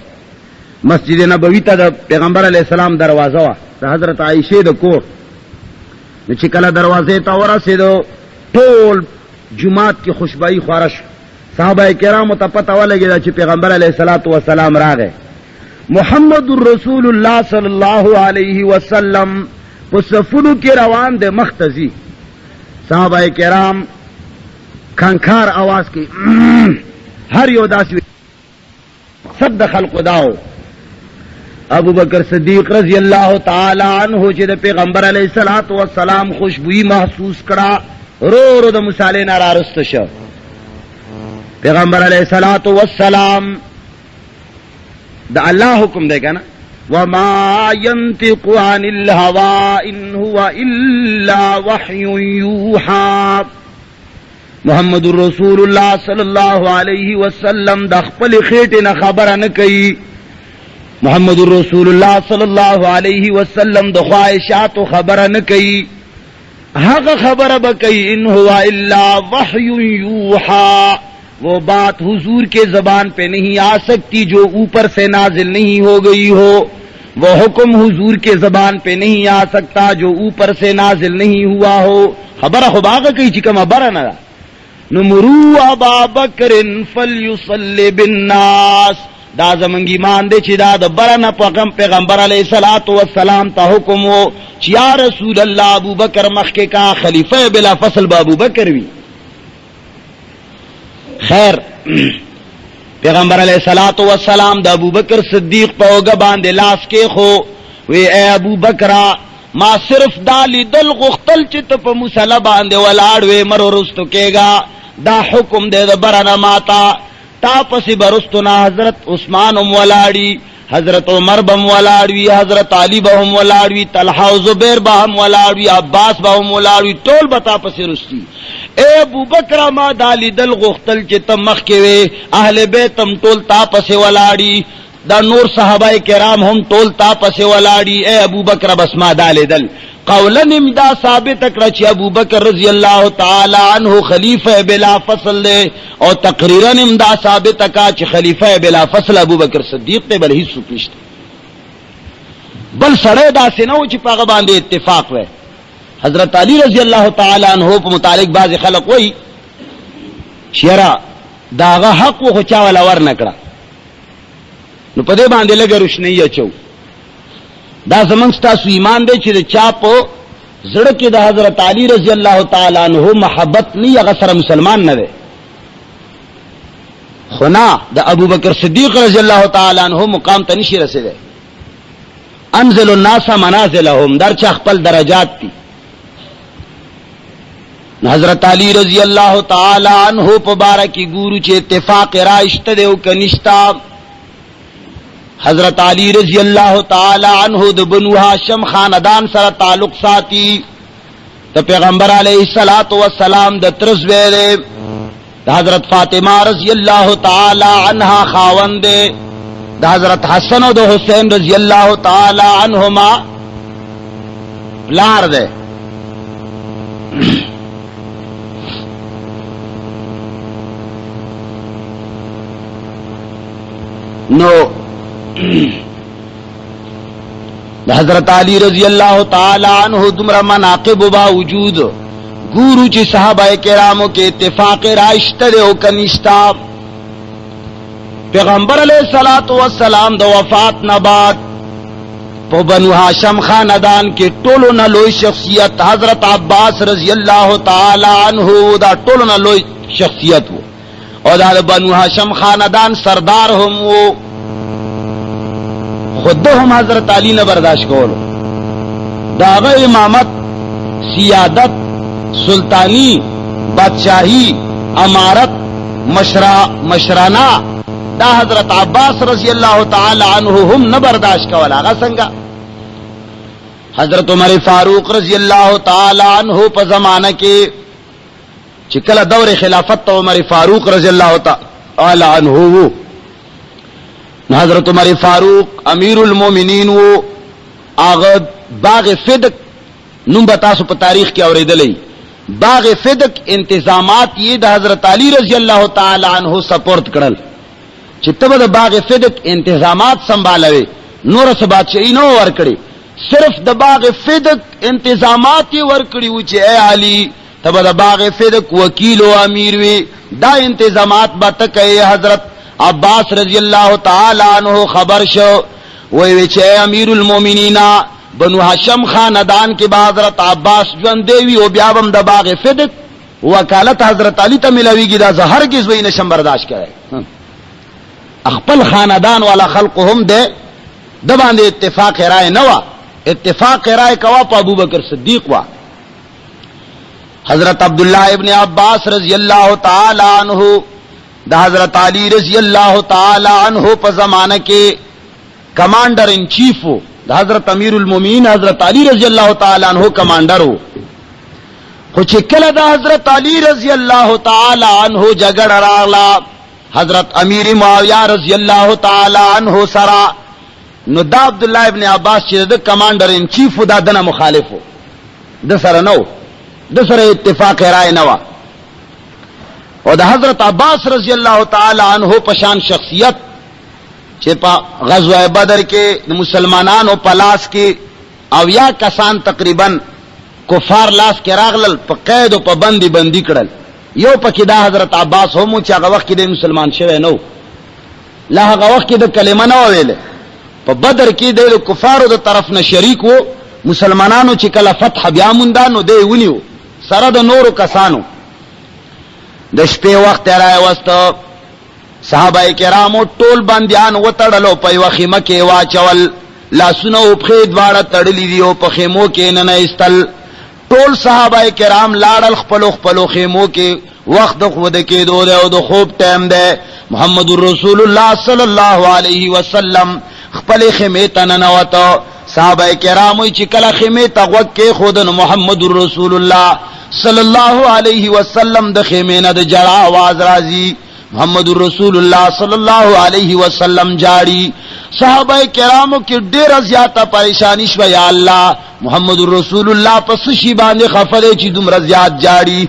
مسجد نبوی ته د پیغمبر علیہ السلام دروازه وا د حضرت عائشہ د کور. نو چې کله دروازې ته ورسېدو، ټول جمعات کې خوشبوئی خورش. صحابه کرامو ته پته ولګېده چې پیغمبر علیہ الصلوۃ والسلام راغی. محمد رسول الله صلی الله علیه وسلم په صفونو کې روان دي مختزی. صحابه کرام کانکار आवाज کی ہر یو داس صد خلق داو. ابو بکر صدیق رضی اللہ تعالی عنہ چې د پیغمبر علیہ الصلوۃ والسلام خوشبوئی محسوس کړه، رو رو د مصالح نه رارست شو. پیغمبر علیہ الصلوۃ والسلام د الله حکم دی کنه، وما ينطق عن الهوى ان هو الا وحي يوحى. محمد رسول الله صلی الله علیه وسلم د خپل خېټې نه خبره نه کوي. محمد رسول الله صلی الله علیه وسلم د خواہشات خبره نه کوي، هغه خبره به کوي ان هو الا وحی یوحى. وہ بات حضور کے زبان پہ نہیں آ سکتی جو اوپر سے نازل نہیں ہو گئی ہو، وہ حکم حضور کے زبان پہ نہیں آ سکتا جو اوپر سے نازل نہیں ہوا ہو. خبر خباغه کوي چې کومه بره نه نمرو ابا بکر فلیصلی بالناس دا زمنگی مان دے چی دا برنا پیغمبر علیہ الصلوۃ والسلام تا حکم ہو چی یا رسول اللہ ابو بکر مخکے کا خلیفہ بلا فصل با ابو بکر وی. خیر پیغمبر علیہ الصلوۃ والسلام دا ابو بکر صدیق پوگا باندے لاس کے خو وی اے ابو بکرا ما صرف دالی دل غختل چت پا مسلح باندے ولاڑوے مرو رستو کے گا دا حکم دے دا برنا ماتا تا پسی برستنا حضرت عثمان ولاڑی حضرت عمر بم ولاڑوی حضرت علی بہم ولاڑوی طلحہ و زبیر بہم ولاڑوی عباس بہم ولاڑوی ٹول بتا پسی رستی. اے ابو بکر ما دالی دل غختل چتم مخ کے وے اہل بیتم ٹول تا پسی ولاڑی دا نور صحابہ کرام ہم ٹول تا پسی ولاڑی. اے ابو بکر بس ما دالی دل قولن امدا ثابت اکڑا چی ابو بکر رضی اللہ تعالی عنہ خلیفہ بلا فصل دے اور تقریرن امدا ثابت اکا چی خلیفہ بلا فصل ابو بکر صدیق تے بل ہی سپیشتے بل سڑے دا سنو چی پاغ باندے اتفاق وے. حضرت علی رضی اللہ تعالی عنہ پا متعلق بعض خلق وئی چیرا داغا حق و خچا والا ور نکڑا نو پدے باندے لگا روشنی اچو دا زمنگستاسو ایمان دے چی دا چاپو زڑکی دا حضرت علی رضی اللہ تعالی عنہ محبت نہیں اغسر مسلمان نہ دے خنا دا ابو بکر صدیق رضی اللہ تعالی عنہ مقام تنشی رسے دے انزل الناس منازلہم در چاخپل درجات تی. حضرت علی رضی اللہ تعالی عنہ پبارکی گورو چے اتفاق رائشت دے کنشتا. حضرت علی رضی اللہ تعالی عنہ د بنو ہاشم خاندان سره تعلق ساتي د پیغمبر علیہ الصلوۃ والسلام د ترز ویلے د حضرت فاطمہ رضی اللہ تعالی عنہا خاوند د حضرت حسن و د حسین رضی اللہ تعالی عنہما لار دے. نو حضرت علی رضی اللہ تعالی عنہ دمرا مناقب باوجود گورو چی صحابہ کراموں کے اتفاق رائشتہ دے او کنشتا. پیغمبر علیہ الصلوۃ والسلام دا وفات نبات پو بنو ہاشم خاندان کے ٹولو نہ لوئی شخصیت حضرت عباس رضی اللہ تعالی عنہ دا ٹولو نہ لوئی شخصیت وہ اور دا بنو ہاشم خاندان سردار ہم وہ خود ہم حضرت علی نے برداشت کرو داغ امامت سیادت سلطانی بادشاہی امارت مشرانہ دا حضرت عباس رضی اللہ تعالی عنہ ہم نہ برداشت کا ولا سنگا. حضرت عمر فاروق رضی اللہ تعالی عنہ پا زمانہ کے چکل دور خلافت تو عمر فاروق رضی اللہ تعالی عنہ وہ حضرت عمر فاروق امیر المومنین وہ آغد باغ فدق نم بتاسو پا تاریخ کی اوریدلی باغ فدق انتظامات یہ دا حضرت علی رضی اللہ تعالی عنہ سپورٹ کرل چتب دا باغ فدق انتظامات سنبھالوے نور سے بادشاہی نو ورکڑی صرف دا باغ فدق انتظامات ہی ورکڑی وچے اے علی تب دا باغ فدق وکیل و امیر وی دا انتظامات باتک اے حضرت عباس رضی اللہ تعالی عنہ خبر شو وی چے امیر المومنین بنو ہاشم خاندان کے بعد حضرت عباس جون دیوی او بیابم دا باغ فدق وکالت حضرت علی تا ملوی گی دا زہر کس وی نشم برداشت کرے اخپل خاندان والا خلق ہم دے دبان دے اتفاق رائے نوا اتفاق رائے کوا پا ابو بکر صدیق وا. حضرت عبداللہ ابن عباس رضی اللہ تعالی عنہ دا حضرت علی رضی اللہ تعالی عنہ پا زمانہ کے کمانڈر ان چیف ہو دا حضرت امیر المومنین حضرت علی رضی اللہ تعالی عنہ کمانڈر ہو کچھ کل دا حضرت علی رضی اللہ تعالی عنہ جگڑ راغلا حضرت امیر معاویہ رضی اللہ تعالی عنہ سرا نو دا عبداللہ ابن عباس چیز دا کمانڈر ان چیف دا دنا مخالف ہو دا سر نو دا سر اتفاق رائے نوا اور دا حضرت عباس رضی اللہ تعالی عنہ پشان شخصیت چھپا غزوہ بدر کے مسلمانان و پلاس کے اویا کسان تقریباً کفار لاس کے راغلل پا قید و پا بندی کڑل یو پکې دا حضرت عباس هم چې هغه وخت کې د مسلمان شوی نو، لا هغه وخت کې د کلمه نه ویله. په بدر کې د کفارو د طرف نه شریک وو، مسلمانانو چې کله فتح بیا موندانو دی ونیو سره د نورو کسانو. د شپې وخت راوسته، صحابه کرامو ټول بندیان وتړلو، په یوه خیمه کې واچول، لاسونه او پښې دواړه تړلي دي او په خیمو کې نه ایستل. ټول صحابه کرام لاړل خپلو خپلو خیمو کې. وخت د خود کېدو دی او د خوب ټایم دی. محمد رسول الله صلی الله علیه وسلم خپل خیمه ته ننوته. صحابه کرامو چې کله خیمه ته غوږ کېښود نو محمد رسول الله صلی الله علیه وسلم د خیمه نه د جړا आवाज راځي. محمد رسول الله صلی الله علیه وسلم جاړي. صحابه کرامو کې ډېر زیاته پریشانی شوه، یا الله محمد رسول الله پس شی باندې خفره چې دومره زیات جاړي.